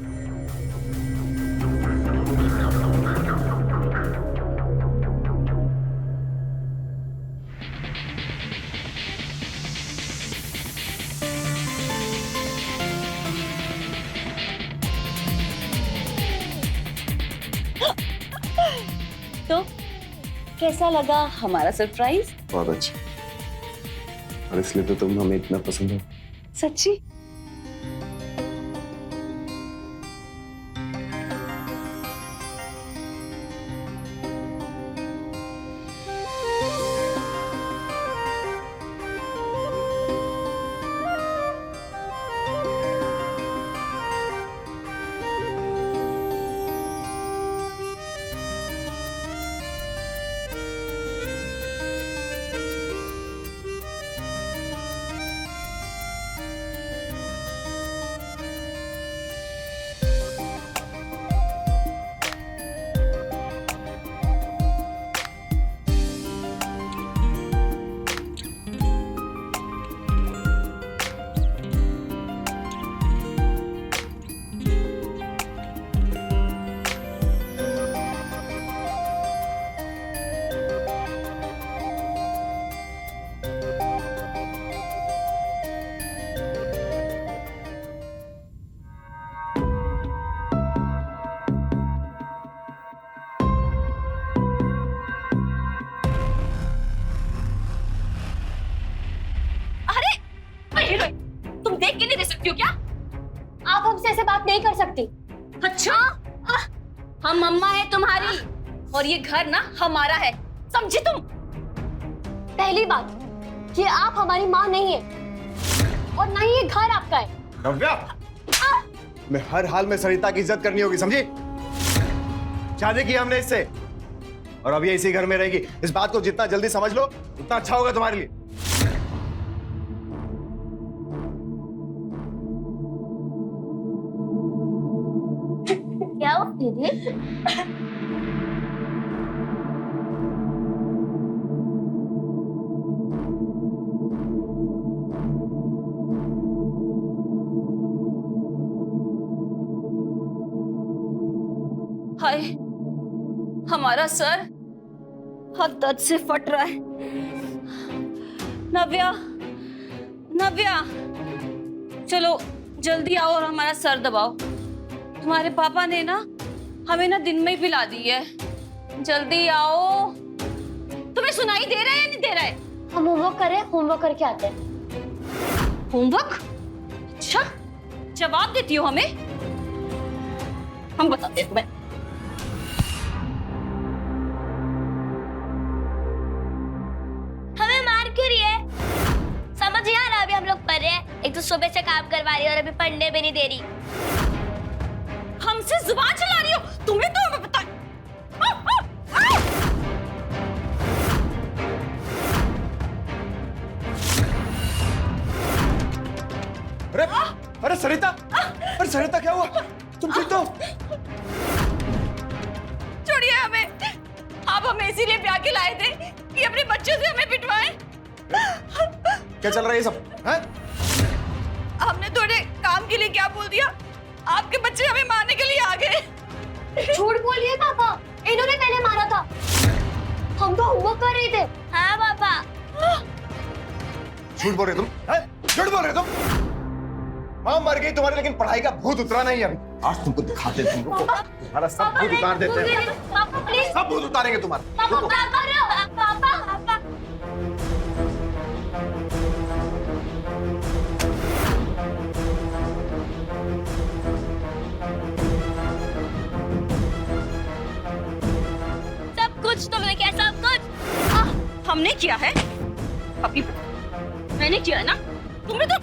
तो कैसा लगा हमारा सरप्राइज? बहुत अच्छा। और इसलिए तो तुम हमें इतना पसंद हो। सच्ची? तुम देख के नहीं रह सकती हो क्या? आप हमसे ऐसे बात नहीं कर सकती। अच्छा, हम मम्मा है तुम्हारी और ये घर ना हमारा है, समझी तुम? पहली बात कि आप हमारी माँ नहीं है और ना ही ये घर आपका है। नव्या, मैं हर हाल में सरिता की इज्जत करनी होगी, समझी? शादी की हमने इससे और अब ये इसी घर में रहेगी। इस बात को जितना जल्दी समझ लो उतना अच्छा होगा तुम्हारे लिए। क्या हो दीदी? हाय, हमारा सर हद दर्द से फट रहा है। नव्या, नव्या, चलो जल्दी आओ और हमारा सर दबाओ। तुम्हारे पापा ने ना हमें ना दिन में ही पिला दी है। जल्दी आओ। तुम्हें सुनाई दे रहा है या नहीं दे रहा है? हम होमवर्क कर रहे हैं, होमवर्क करके आते हैं। होमवर्क? अच्छा, जवाब देती हो हमें? हम बताते हैं तुम्हें। हमें मार क्यों रही है? समझ नहीं आ रहा। अभी हम लोग पढ़ रहे हैं, एक तो सुबह से काम करवा रही है और अभी पढ़ने भी नहीं दे रही। हमसे जुबान चला रही हो? तुम्हें तो हमें पता है। सरिता, अरे सरिता क्या हुआ? तुम ठीक तो? छोड़िए हमें। आप हमें इसीलिए ब्याह के लाए थे कि अपने बच्चों से हमें पिटवाएं। क्या चल रहा है ये सब? हैं? हमने थोड़े काम के लिए क्या बोल दिया, आपके बच्चे हमें मारने के लिए आ गए। झूठ बोलिए पापा, इन्होंने पहले मारा था। हम तो होमवर्क कर रहे थे। हाँ पापा। झूठ बोल रहे तुम? हैं? झूठ बोल रहे तुम? माँ मर गई तुम्हारी, लेकिन पढ़ाई का भूत उतरा नहीं अभी। आज तुमको दिखाते हैं तुमको। तुम्हारा सब भूत उतार देते हैं। पापा प्लीज। सब भूत उतारेंगे तुम्हारा। पापा रुको। पापा। सब कुछ तुमने किया, सब कुछ। हमने किया है? अपनी मैंने किया ना? तुमने तो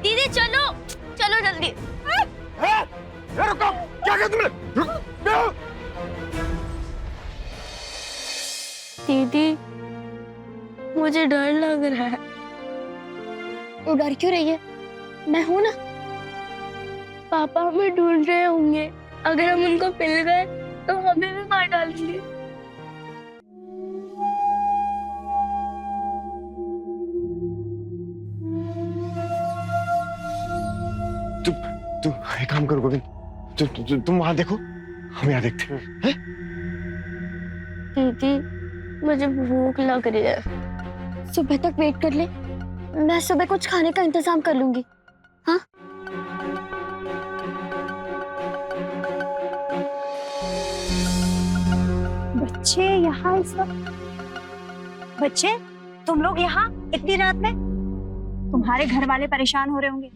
दीदी चलो, चलो जल्दी। रुको, क्या किया तुमने? दीदी मुझे डर लग रहा है। तो डर क्यों रही है? मैं हूं ना। पापा हमें ढूंढ रहे होंगे, अगर हम उनको मिल गए तो हमें भी मार डालेंगे। तुम एक काम करो गोविंद, तुम वहां देखो, हम यहाँ देखते हैं। दीदी मुझे भूख लग रही है, सुबह तक वेट कर ले, मैं सुबह कुछ खाने का इंतजाम कर लूंगी। हाँ बच्चे यहाँ इस वक्त? बच्चे तुम लोग यहाँ इतनी रात में? तुम्हारे घर वाले परेशान हो रहे होंगे।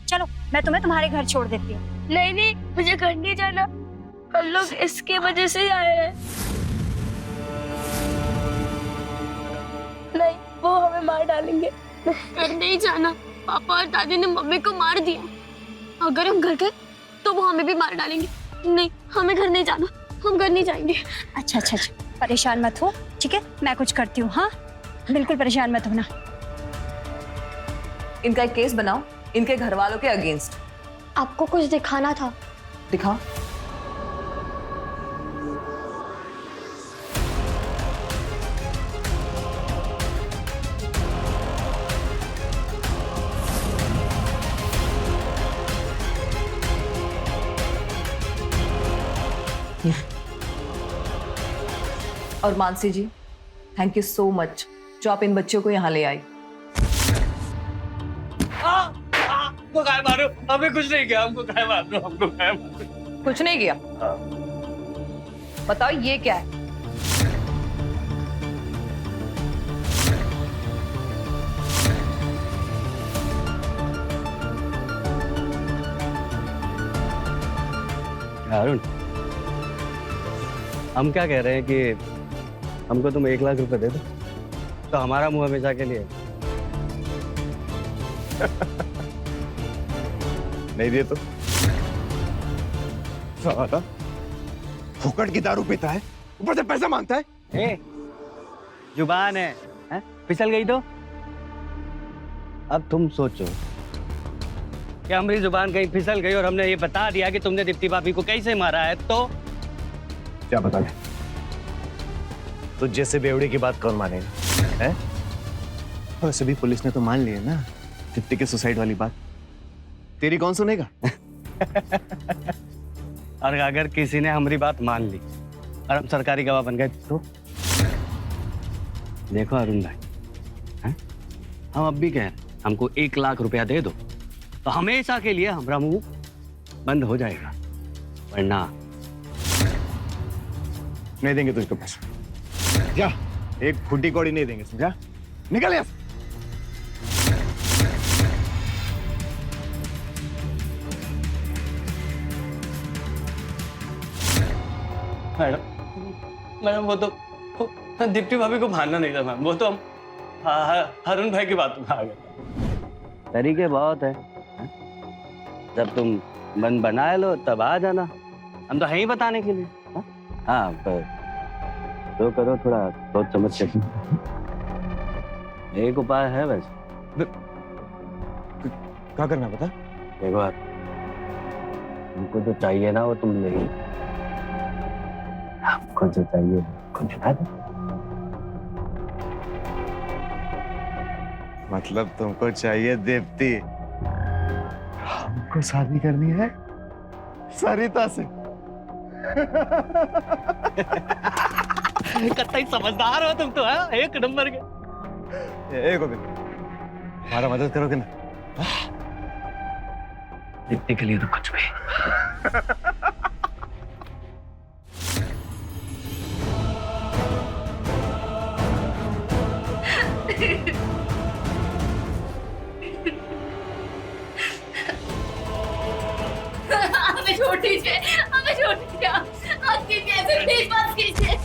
चलो मैं तुम्हें तुम्हारे घर छोड़ देती हूँ। नहीं नहीं, मुझे घर नहीं जाना, हम लोग इसके वजह से ही आए हैं। नहीं, वो हमें मार डालेंगे। घर नहीं जाना, पापा और दादी ने मम्मी को मार दिया। अगर हम घर गए तो वो हमें भी मार डालेंगे। नहीं, हमें घर नहीं जाना, हम घर नहीं जाएंगे। अच्छा अच्छा अच्छा, परेशान मत हो, ठीक है, मैं कुछ करती हूँ। हाँ बिल्कुल परेशान मत होना। इनका एक केस बनाओ इनके घर वालों के अगेंस्ट। आपको कुछ दिखाना था। दिखाओ। और मानसी जी, थैंक यू सो मच जो आप इन बच्चों को यहाँ ले आई। हमको काय मारो, हमें कुछ नहीं किया, हमको काय मारो, हमको काय मारो। कुछ नहीं किया? बताओ ये क्या है? अरुण, हम क्या कह रहे हैं कि हमको तुम 1 लाख रुपए दे दो तो हमारा मुंह हमेशा के लिए। नहीं दिए तो साला फुकट की दारू पीता है, ऊपर से पैसा मांगता है। ए, जुबान है, फिसल गई तो? अब तुम सोचो कि हमारी जुबान कहीं फिसल गई और हमने ये बता दिया कि तुमने दीप्ति भाभी को कैसे मारा है तो क्या बता दे? तो जैसे बेवड़े की बात कौन मानेगा? हैं? वैसे भी पुलिस ने तो मान लिया ना दीप्ति के सुसाइड वाली बात, तेरी कौन सुनेगा? और अगर किसी ने हमारी बात मान ली और हम सरकारी गवाह बन गए तो? देखो अरुण भाई, हम अब भी कह रहे हैं हमको 1 लाख रुपया दे दो तो हमेशा के लिए हमारा मुंह बंद हो जाएगा, वरना नहीं देंगे तुझको पैसा। जा, एक फुटी कौड़ी नहीं देंगे, समझा? निकल यहाँ से। मैडम वो तो दीप्ति भाभी को मानना नहीं था मैम, वो तो हम अरुण भाई की बात में आ गए। तरीके बहुत है, जब तुम मन बना लो तब आ जाना, हम तो है ही बताने के लिए। हाँ पर तो करो थोड़ा सोच समझ के। एक उपाय है वैसे। क्या करना है बता? एक बार तुमको जो चाहिए ना वो तुम नहीं, हमको जो चाहिए हमको दिला दो। मतलब तुमको चाहिए दीप्ति, हमको शादी करनी है सरिता से। कतई समझदार हो तुम तो, है एक नंबर के। ए गोविंद, हमारा मदद करोगे ना? दीप्ति के लिए तो कुछ भी। हमें छोड़ दीजिए, हमें छोड़ दीजिए, आप कीजिए ऐसे, प्लीज मत कीजिए।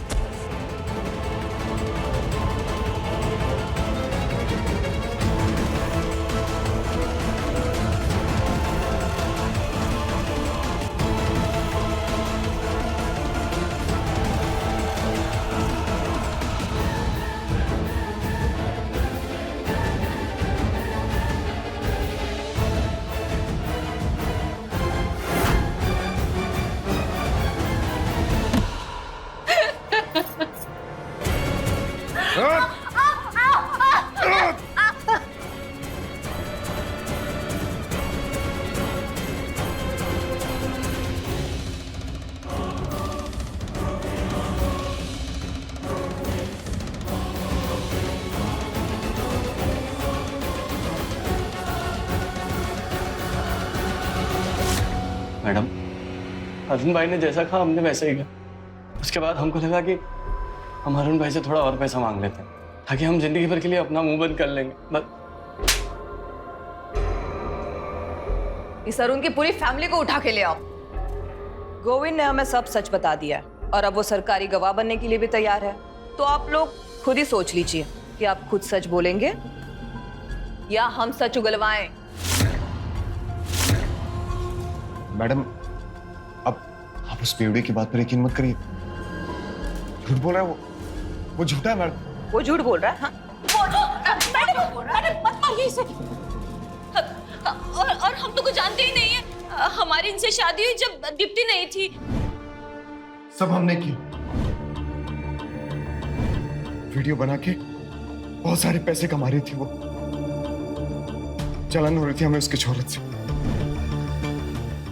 मैडम, अर्जुन भाई ने जैसा कहा हमने वैसा ही किया। उसके बाद हमको लगा कि हम अरुण भाई से थोड़ा और पैसा मांग लेते हैं ताकि हम जिंदगी भर के लिए अपना मुंह बंद कर लेंगे। बस इस अरुण की पूरी फैमिली को उठा के ले आओ। गोविंद ने हमें सब सच बता दिया है और अब वो सरकारी गवाह बनने के लिए भी तैयार है। तो आप लोग खुद ही सोच लीजिए कि आप खुद सच बोलेंगे या हम सच उगलवाएं। मैडम, अब आप उस बेवड़े की बात पर यकीन मत करिए। झूठ बोल रहा है वो झूठा है मैडम। वो झूठ बोल रहा है? हाँ? मैडम मत मारिए इसे। और हम तो कुछ जानते ही नहीं है। हमारी इनसे शादी हुई जब दीप्ति नहीं थी। सब हमने किया। वीडियो बना के बहुत सारे पैसे कमा रही थी वो। जलन हो रही थी हमें उसकी शोहरत से।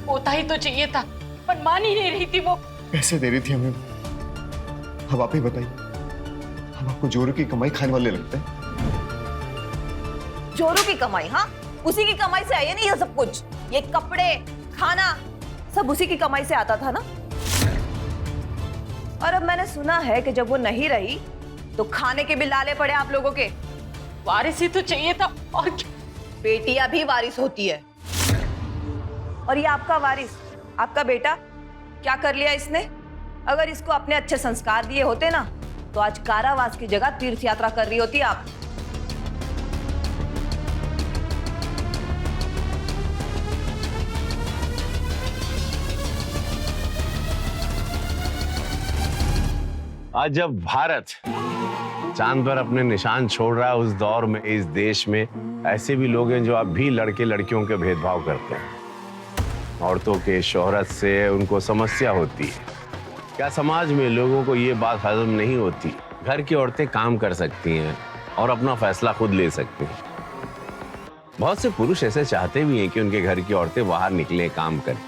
होता ही तो चाहिए था, पर मान ही नहीं रही थी वो। पैसे दे रही थी हमें। अब आप ही बताइए, हम आपको जोरों की कमाई खाने वाले लगते हैं? जोरों की कमाई? हाँ, उसी की कमाई से आई है ना ये सब कुछ। ये कपड़े, खाना, सब उसी की कमाई से आता था ना। और अब मैंने सुना है कि जब वो नहीं रही तो खाने के भी लाले पड़े आप लोगों के। वारिस ही तो चाहिए था, और क्या? बेटियां भी वारिस होती है। और ये आपका वारिस, आपका बेटा, क्या कर लिया इसने? अगर इसको अपने अच्छे संस्कार दिए होते ना तो आज कारावास की जगह तीर्थ यात्रा कर रही होती आप। आज जब भारत चांद पर अपने निशान छोड़ रहा है, उस दौर में इस देश में ऐसे भी लोग हैं जो अब भी लड़के लड़कियों के भेदभाव करते हैं। औरतों के शोहरत से उनको समस्या होती है। क्या समाज में लोगों को ये बात हजम नहीं होती? घर की औरतें काम कर सकती हैं और अपना फैसला खुद ले सकती हैं। बहुत से पुरुष ऐसे चाहते भी हैं कि उनके घर की औरतें बाहर निकलें, काम करें,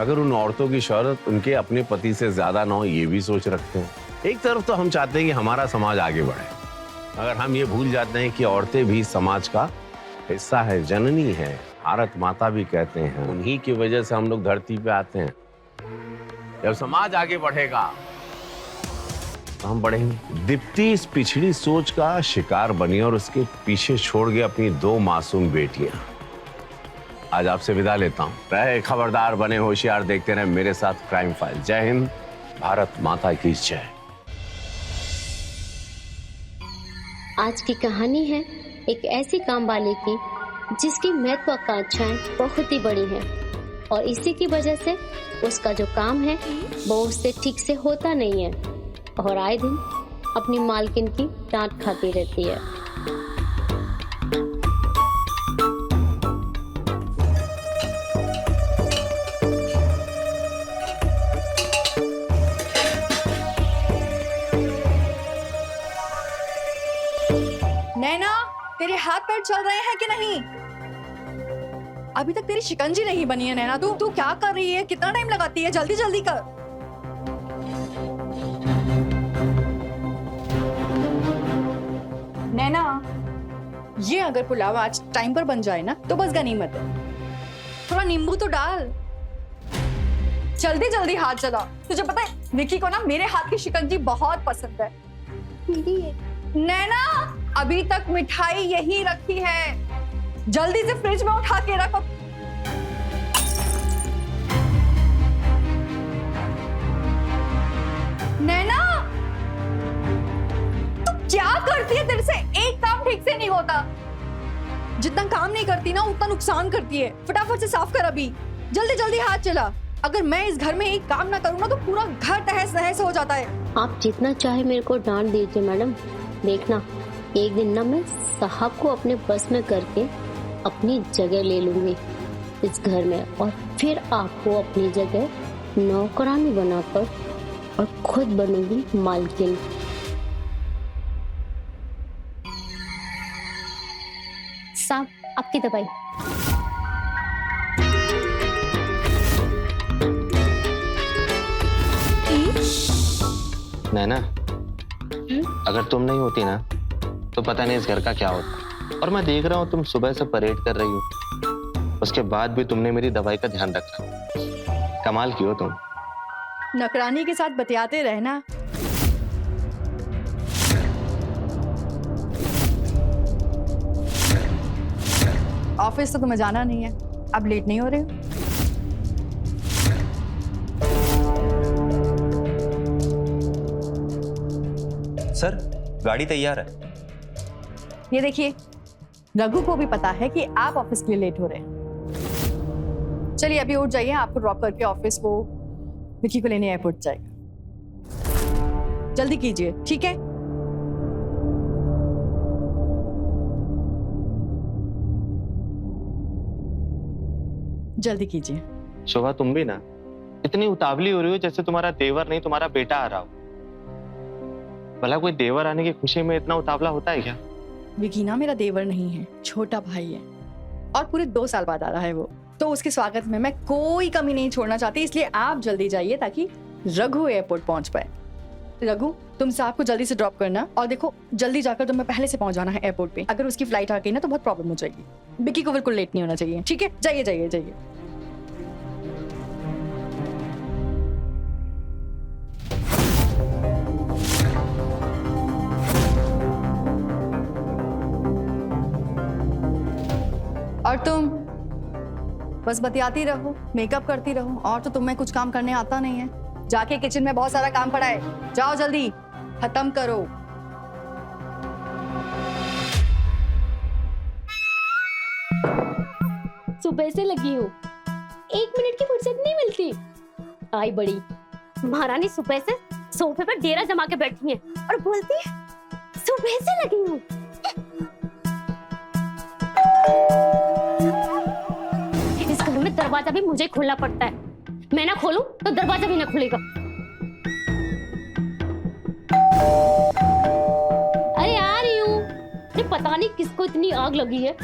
मगर उन औरतों की शोहरत उनके अपने पति से ज्यादा ना हो, ये भी सोच रखते हैं। एक तरफ तो हम चाहते हैं कि हमारा समाज आगे बढ़े, मगर हम ये भूल जाते हैं कि औरतें भी समाज का हिस्सा है, जननी है, भारत माता भी कहते हैं। उन्हीं की वजह से हम लोग धरती पे आते हैं। जब समाज आगे बढ़ेगा तो हम बढ़ेंगे। दीप्ति इस पिछड़ी सोच का शिकार बनी और उसके पीछे छोड़ गए अपनी 2 मासूम बेटियां। आज आपसे विदा लेता हूं। रहे खबरदार, बने होशियार, देखते रहे मेरे साथ क्राइम फाइल। जय हिंद, भारत माता की जय। आज की कहानी है एक ऐसी काम वाली की जिसकी महत्वाकांक्षाएं बहुत ही बड़ी हैं और इसी की वजह से उसका जो काम है वो उससे ठीक से होता नहीं है। और आए दिन अपनी मालकिन की डांट खाती रहती है। नैना, तेरे हाथ पैर चल रहे हैं कि नहीं? अभी तक तेरी शिकंजी नहीं बनी है नैना। तू क्या कर रही है? कितना टाइम लगाती है? जल्दी जल्दी कर। नैना, ये अगर पुलाव आज टाइम पर बन जाए ना तो बस गनीमत है। थोड़ा नींबू तो डाल। जल्दी जल्दी हाथ चला। तुझे पता है विकी को ना मेरे हाथ की शिकंजी बहुत पसंद है। नैना, अभी तक मिठाई यही रखी है, जल्दी से फ्रिज में उठा के रखो। नैना, तू क्या करती है? तेरे से एक काम ठीक से नहीं होता। जितना काम नहीं करती ना उतना नुकसान करती है। फटाफट से साफ कर अभी, जल्दी जल्दी हाथ चला। अगर मैं इस घर में एक काम ना करूँ ना तो पूरा घर तहस नहस हो जाता है। आप जितना चाहे मेरे को डांट दीजिए मैडम, देखना एक दिन ना मैं साहब को अपने बस में करके अपनी जगह ले लूंगी इस घर में, और फिर आपको अपनी जगह नौकरानी बनाकर और खुद बनूंगी मालकिन। साहब, आपकी दवाई। नैना, अगर तुम नहीं होती ना तो पता नहीं इस घर का क्या होता। और मैं देख रहा हूँ तुम सुबह से परेड कर रही हो, उसके बाद भी तुमने मेरी दवाई का ध्यान रखा। कमाल की हो तुम। नौकरानी के साथ बतियाते रहना। ऑफिस तो तुम्हें जाना नहीं है, अब लेट नहीं हो रहे हो? सर, गाड़ी तैयार है। ये देखिए, रघु को भी पता है कि आप ऑफिस के लिए लेट हो रहे हैं। चलिए अभी उठ जाइए, आपको ड्रॉप करके ऑफिस वो विकी को लेने एयरपोर्ट जाएगा। जल्दी कीजिए, ठीक है? जल्दी कीजिए। शोभा, तुम भी ना इतनी उतावली हो रही हो जैसे तुम्हारा देवर नहीं तुम्हारा बेटा आ रहा हो। भला कोई देवर आने की खुशी में इतना उतावला होता है क्या? विकी ना मेरा देवर नहीं है, छोटा भाई है, और पूरे 2 साल बाद आ रहा है वो। तो उसके स्वागत में मैं कोई कमी नहीं छोड़ना चाहती, इसलिए आप जल्दी जाइए ताकि रघु एयरपोर्ट पहुंच पाए। रघु, तुम साहब को जल्दी से ड्रॉप करना, और देखो जल्दी जाकर तुम्हें पहले से पहुंच जाना है एयरपोर्ट पे। अगर उसकी फ्लाइट आ गई ना तो बहुत प्रॉब्लम हो जाएगी। विकी को बिल्कुल लेट नहीं होना चाहिए, ठीक है? जाइए जाइए जाइए। और तुम बस बतियाती रहो, मेकअप करती रहो, और तो तुम्हें कुछ काम करने आता नहीं है। जाके किचन में बहुत सारा काम पड़ा है, जाओ जल्दी खत्म करो। सुबह से लगी हूँ, 1 मिनट की फुर्सत नहीं मिलती। आई बड़ी महारानी सुबह से सोफे पर डेरा जमा के बैठी है और बोलती है सुबह से लगी हूँ। इस घर में दरवाजा भी मुझे खोलना पड़ता है, मैं ना खोलूं तो दरवाजा भी ना खुलेगा। अरे आ रही हूँ। अरे पता नहीं किसको इतनी आग लगी है।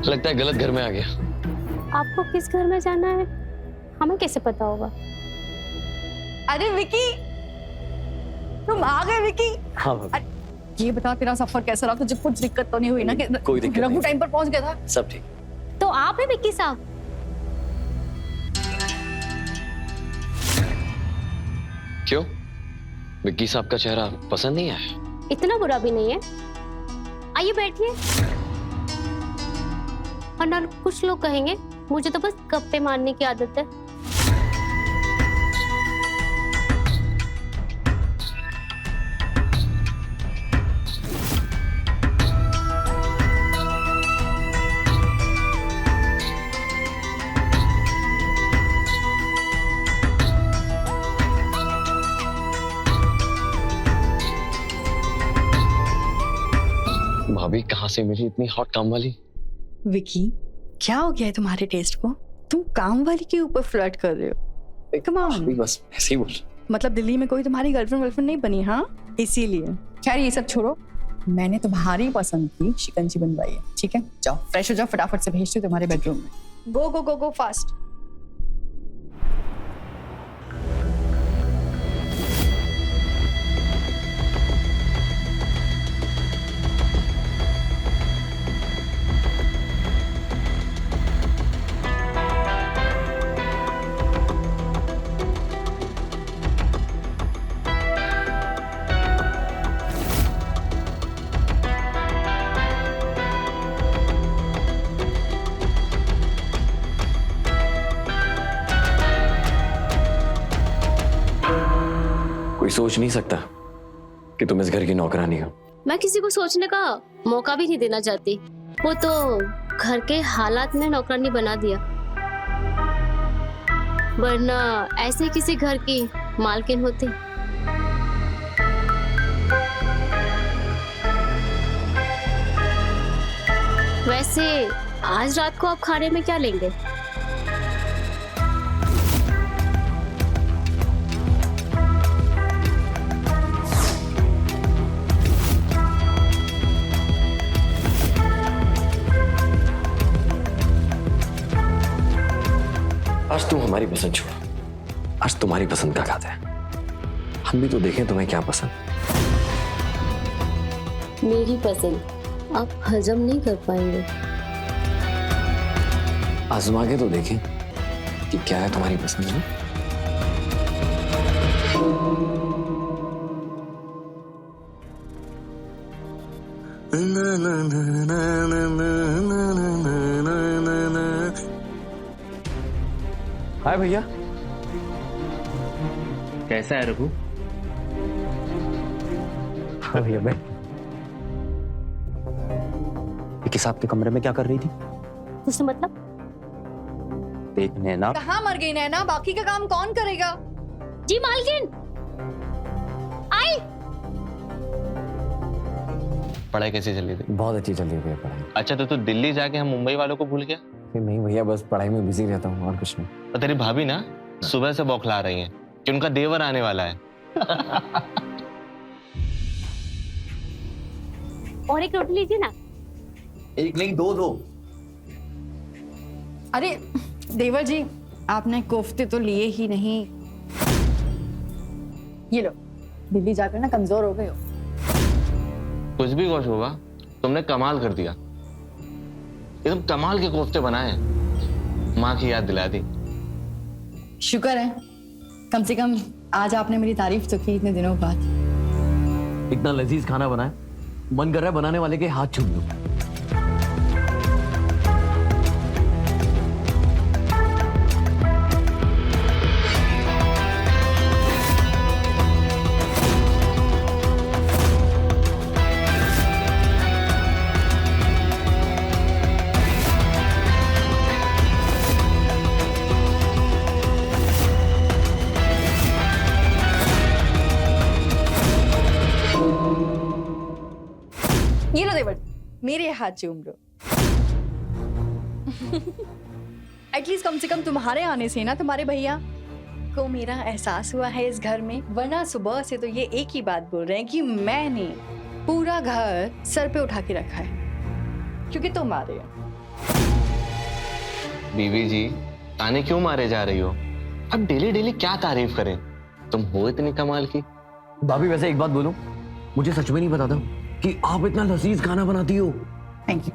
लगता है गलत घर में आ गया। आपको किस घर में जाना है हमें कैसे पता होगा? अरे विकी, तुम आ गए विकी। हाँ ये बता तेरा सफर कैसा रहा? तुझे कुछ दिक्कत तो नहीं हुई ना? कि कोई दिक्कत रघु नहीं। टाइम पर पहुंच गया था? सब ठीक। तो आप है विक्की साहब? क्यों, विक्की साहब का चेहरा पसंद नहीं आया? इतना बुरा भी नहीं है। आइए बैठिए। वरना कुछ लोग कहेंगे मुझे तो बस गप्पे मारने की आदत है। भाभी कहाँ से मिली इतनी हॉट काम वाली? विकी, क्या हो गया है तुम्हारे टेस्ट को? तुम काम वाली के ऊपर फ्लर्ट कर रहे हो? Come on. बस ऐसे ही बोल। मतलब दिल्ली में कोई तुम्हारी गर्लफ्रेंड नहीं बनी? हाँ, इसीलिए। खैर ये सब छोड़ो, मैंने तुम्हारी पसंद की शिकंजी बनवाई है, ठीक है? जाओ फ्रेश हो जाओ, फटाफट से भेजती हूँ तुम्हारे बेडरूम में। गो गो गो गो फास्ट। कोई सोच नहीं सकता कि तुम इस घर की नौकरानी हो। मैं किसी को सोचने का मौका भी नहीं देना चाहती। वो तो घर के हालात में नौकरानी बना दिया, वरना ऐसे किसी घर की मालकिन होती। वैसे आज रात को आप खाने में क्या लेंगे? आज तुम हमारी पसंद छोड़ो, आज तुम्हारी पसंद का खाते हैं। हम भी तो देखें तुम्हें क्या पसंद। मेरी पसंद आप हजम नहीं कर पाएंगे। आजमा के तो देखें कि क्या है तुम्हारी पसंद में। हाय भैया, कैसा है रघु? हाँ भैया मैं विक्की साहब के कमरे में क्या कर रही थी? उससे मतलब? देखने ना। कहाँ मर गई नैना? बाकी का काम कौन करेगा? जी मालकिन आई। पढ़ाई कैसी चल रही थी? बहुत अच्छी चल रही है पढ़ाई। अच्छा तो तू दिल्ली जाके हम मुंबई वालों को भूल गया? नहीं भैया, बस पढ़ाई में बिजी रहता हूँ और कुछ नहीं। और तेरी भाभी ना सुबह से बौखला रही हैं कि उनका देवर आने वाला है। और एक रोटी लीजिए ना। एक नहीं, दो। अरे देवर जी, आपने कोफ्ते तो लिए ही नहीं। ये लो, दिल्ली जाकर ना कमजोर हो गए हो। कुछ भी कुछ होगा, तुमने कमाल कर दिया। एकदम कमाल के कोफ्ते बनाए हैं। माँ की याद दिला दी। शुक्र है, कम से कम आज आपने मेरी तारीफ तो की इतने दिनों बाद। इतना लजीज खाना बनाए, मन कर रहा है बनाने वाले के हाथ चूम लूं। ये लो देवर, मेरे हाथ चूम लो। एटलीस्ट कम से कम तुम्हारे आने से ना तुम्हारे भैया को मेरा एहसास हुआ है इस घर में। वरना सुबह से तो ये एक ही बात बोल रहे हैं कि मैंने पूरा घर सर पे उठा के रखा है क्योंकि तुम आ रहे हो। बीवी जी, ताने क्यों मारे जा रही हो? अब डेली डेली क्या तारीफ करें? तुम हो इतनी कमाल की। भाभी वैसे एक बात बोलूं, मुझे सच में नहीं पता था कि आप इतना लजीज खाना बनाती हो। Thank you.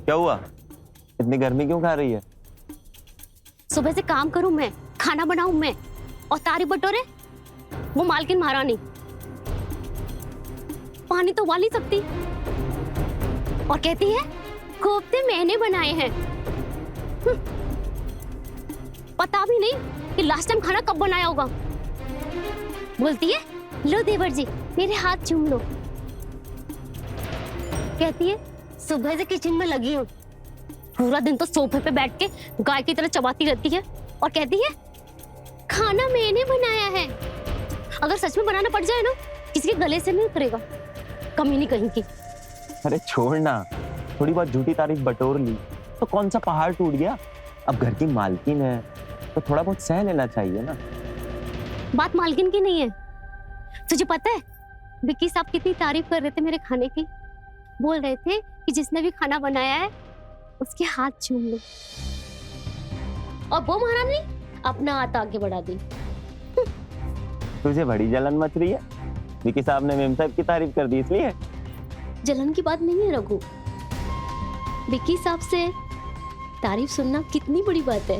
क्या हुआ? इतनी गर्मी क्यों खा रही है? सुबह से काम करूं मैं, खाना बनाऊं मैं, और तारी बटोरे वो मालकिन महारानी। पानी तो उबाल ही सकती, और कहती है कोफ्ते मैंने बनाए हैं। पता भी नहीं कि लास्ट टाइम खाना कब बनाया होगा। बोलती है लो देवर जी मेरे हाथ चूम लो। कहती है सुबह से किचन में लगी हूँ, पूरा दिन तो सोफे पे बैठ के गाय की तरह चबाती रहती है, और कहती है खाना मैंने बनाया है। अगर सच में बनाना पड़ जाए ना, किसी के गले से नहीं उतरेगा, कमी नहीं कहीं की। अरे छोड़ ना, थोड़ी बहुत झूठी तारीफ बटोर ली तो कौन सा पहाड़ टूट गया? अब घर की मालकिन है तो थोड़ा बहुत सह लेना चाहिए ना। बात मालकिन की नहीं है। तुझे पता है विक्की साहब कितनी तारीफ कर रहे थे मेरे खाने की। बोल रहे थे कि जिसने भी खाना बनाया है उसके हाथ चूम लो, और वो महारानी अपना हाथ आगे बढ़ा दी। तुझे बड़ी जलन मच रही है? विकी साहब ने मेम साहब की तारीफ कर दी इसलिए? जलन की बात नहीं है रघु, विक्की साहब से तारीफ सुनना कितनी बड़ी बात है।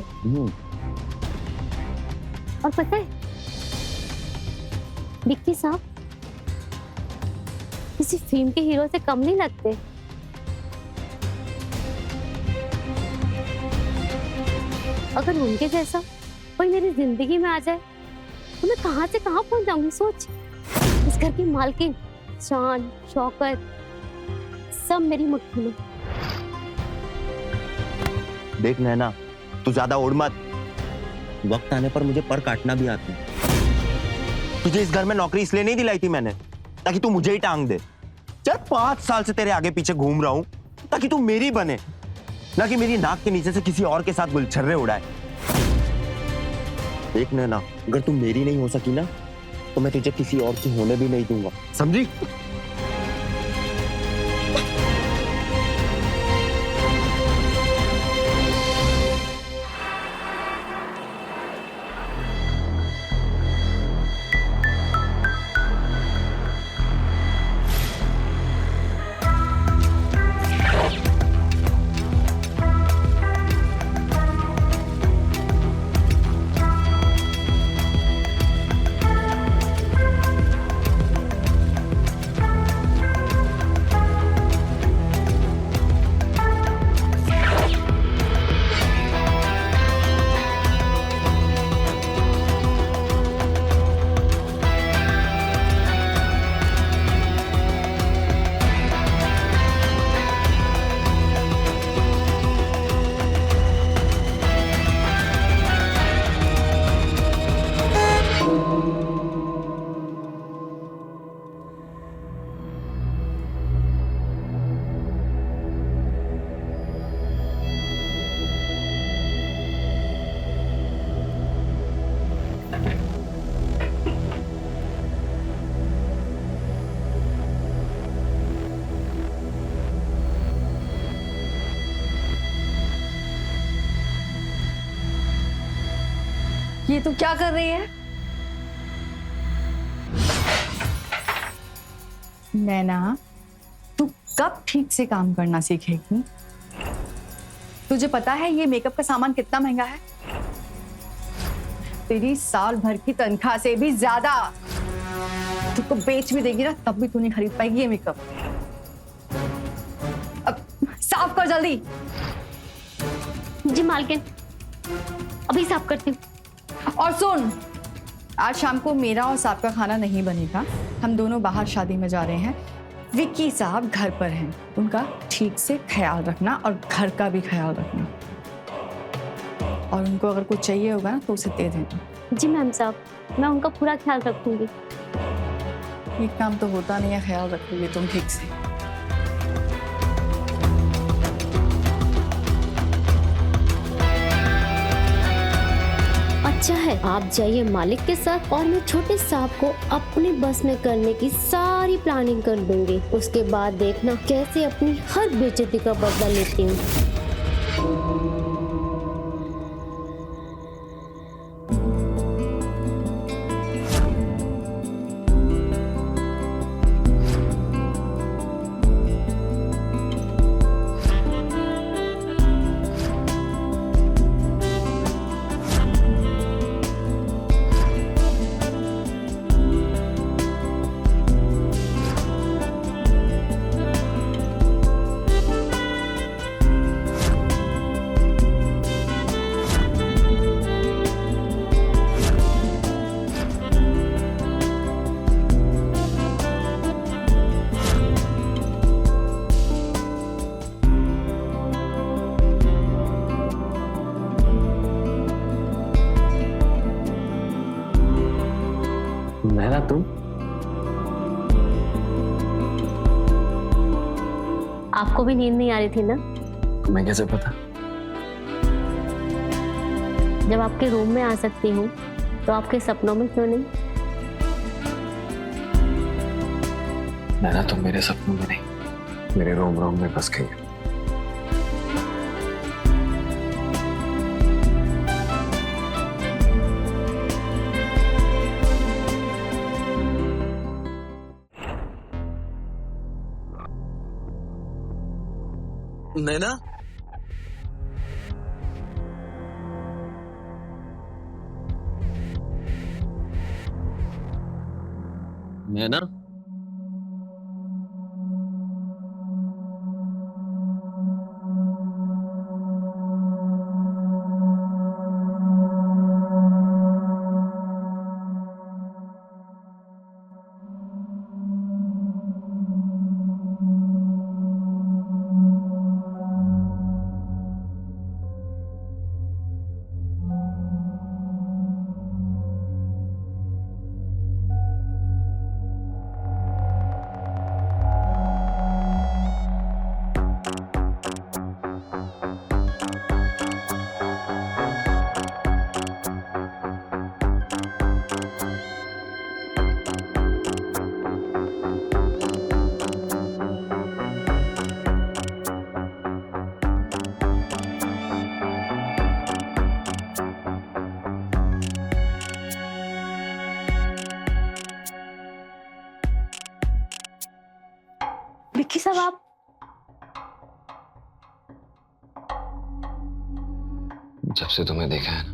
और पता है विक्की साहब किसी फिल्म के हीरो से कम नहीं लगते। अगर उनके जैसा कोई मेरी जिंदगी में आ जाए तो मैं कहां से कहां पहुंच जाऊंगी। सोच, इस घर की मालकिन, शान शौकत सब मेरी मुट्ठी में। देख नैना, तू ज्यादा उड़ मत, वक्त आने पर मुझे पर काटना भी आता है। तुझे इस घर में नौकरी इसलिए नहीं दिलाई थी मैंने ताकि तू मुझे ही टांग दे। चल 5 साल से तेरे आगे पीछे घूम रहा हूं ताकि तू मेरी बने, ना कि मेरी नाक के नीचे से किसी और के साथ गुलछर्रे उड़ाए। देख नैना, अगर तू मेरी नहीं हो सकी ना तो मैं तुझे किसी और की होने भी नहीं दूंगा, समझी? ये तू क्या कर रही है? नैना, तू कब ठीक से काम करना सीखेगी? तुझे पता है ये मेकअप का सामान कितना महंगा है? तेरी साल भर की तनख्वाह से भी ज्यादा। तुझको बेच भी देगी ना तब भी तू नहीं खरीद पाएगी ये मेकअप। अब साफ कर जल्दी। जी मालकिन, अभी साफ करती हूँ। और सुन, आज शाम को मेरा और साहब का खाना नहीं बनेगा। हम दोनों बाहर शादी में जा रहे हैं। विक्की साहब घर पर हैं, उनका ठीक से ख्याल रखना और घर का भी ख्याल रखना। और उनको अगर कुछ चाहिए होगा ना तो उसे दे देना। जी मैम साहब, मैं उनका पूरा ख्याल रखूंगी। ये काम तो होता नहीं है ख्याल रखोगे तुम ठीक से। अच्छा है, आप जाइए मालिक के साथ और मैं छोटे साहब को अपने बस में करने की सारी प्लानिंग कर दूंगी। उसके बाद देखना कैसे अपनी हर बेइज्जती का बदला लेती हूँ। नैना तुम? आपको भी नींद नहीं आ रही थी ना? मैं कैसे पता? जब आपके रूम में आ सकती हूँ तो आपके सपनों में क्यों नहीं? नैना तुम मेरे सपनों में नहीं, मेरे रोम रोम में बस गई है। नैना, नैना, विक्की साहब आप जब से तुम्हें देखा है ना,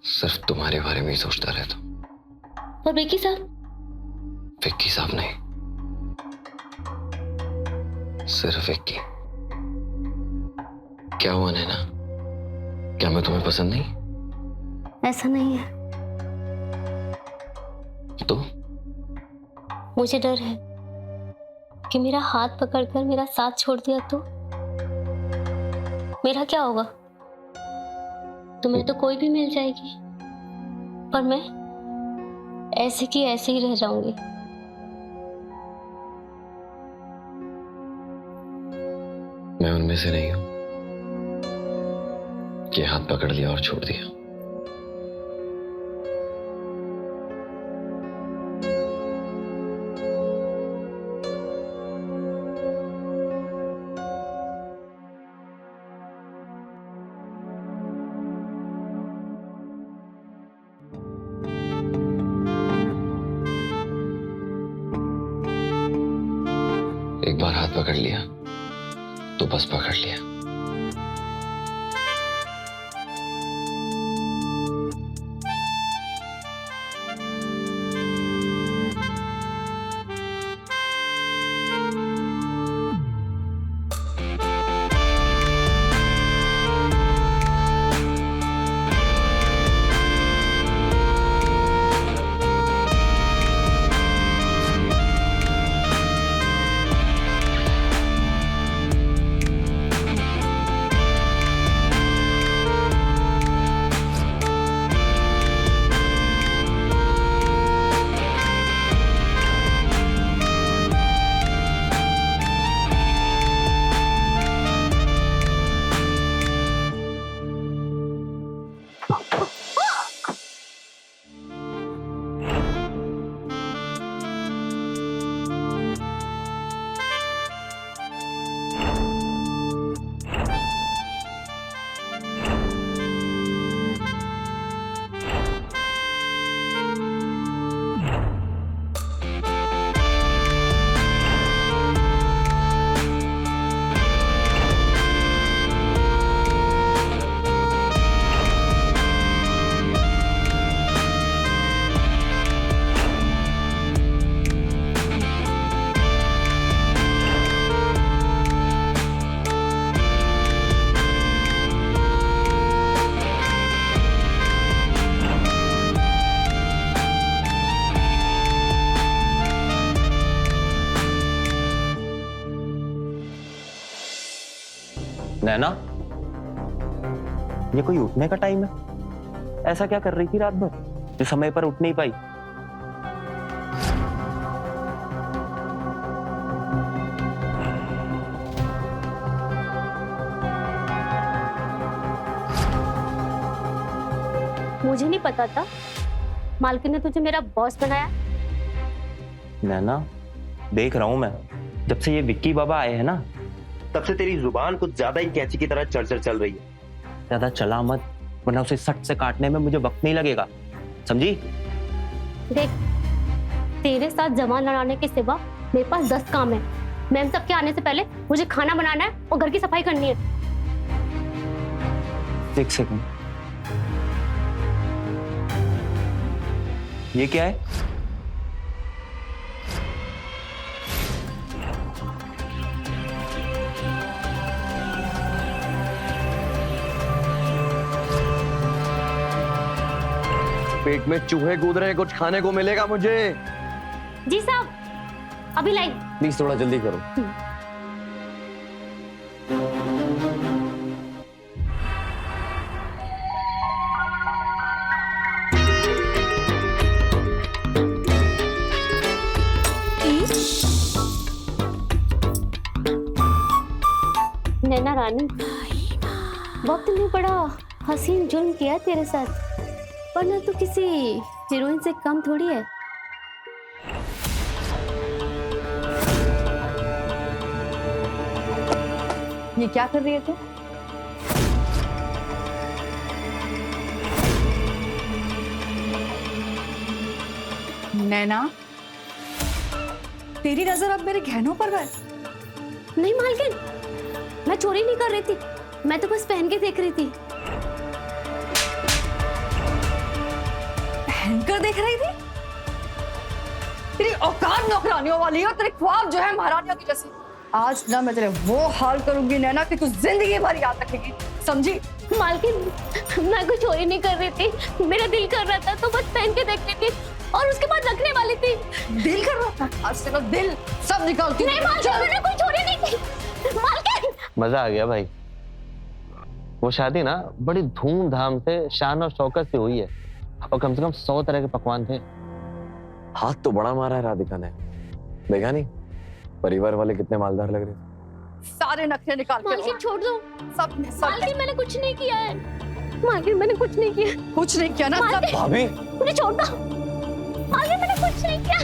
सिर्फ तुम्हारे बारे में ही सोचता रहता हूँ। और विक्की साहब? विक्की साहब नहीं, सिर्फ विक्की। क्या हुआ नैना? क्या मैं तुम्हें पसंद नहीं? ऐसा नहीं है, तो मुझे डर है कि मेरा हाथ पकड़कर मेरा साथ छोड़ दिया तो मेरा क्या होगा? तुम्हें तो कोई भी मिल जाएगी, पर मैं ऐसे की ऐसे ही रह जाऊंगी। मैं उनमें से नहीं हूं कि हाथ पकड़ लिया और छोड़ दिया। एक बार हाथ पकड़ लिया तो बस पकड़ लिया। नैना, ये कोई उठने का टाइम है? ऐसा क्या कर रही थी रात भर जो समय पर उठ नहीं पाई? मुझे नहीं पता था मालकिन ने तुझे मेरा बॉस बनाया। नैना, देख रहा हूं मैं, जब से ये विक्की बाबा आए हैं ना, तब से तेरी जुबान कुछ ज्यादा ही कैंची की तरह चढ़ चल रही है। ज्यादा चला मत, वरना उसे सट से काटने में मुझे वक्त नहीं लगेगा, समझी? देख, तेरे साथ जवान लड़ाने के सिवा मेरे पास 10 काम है। मैम सबके आने से पहले मुझे खाना बनाना है और घर की सफाई करनी है। एक सेकंड, ये क्या है? पेट में चूहे कूद रहे हैं, कुछ खाने को मिलेगा मुझे? जी साहब, अभी लाई। प्लीज थोड़ा जल्दी करो। नैना रानी, वक्त ने बड़ा हसीन जुल्म किया तेरे साथ, वरना तू किसी हीरोइन से कम थोड़ी है। ये क्या कर रही है तू? नैना, तेरी नजर अब मेरे गहनों पर है। नहीं मालकिन, मैं चोरी नहीं कर रही थी, मैं तो बस पहन के देख रही थी। पहनकर देख रही थी? तेरी औकात नौकरानियों वाली है और तेरे ख्वाब जो है महारानियों की जैसे। आज ना मैं तेरे वो हाल करूंगी नैना कि तू जिंदगी भर याद रखेगी, समझी? मालकिन, मैं कुछ चोरी नहीं कर रही थी, मेरा दिल कर रहा था तो बस पहन के देख रही थी और उसके बाद रखने वाली थी। दिल कर रहा था? आज तेरा दिल सब निकालती। नहीं मालकिन, मैंने कोई चोरी नहीं की। मालकिन, मजा आ गया भाई। वो शादी ना बड़ी धूमधाम से, शान और शौकत से हुई है और कम से कम 100 तरह के पकवान थे। हाथ तो बड़ा मारा है राधिका ने, देखा नहीं? परिवार वाले कितने मालदार लग रहे थे। सारे नखरे निकाल के मालकिन छोड़ दो। सब मालकिन, मैंने कुछ नहीं किया है। मालकिन, मैंने कुछ नहीं किया। कुछ नहीं किया ना? सब भाभी, मुझे छोड़ दो। मालकिन, मैंने कुछ नहीं किया।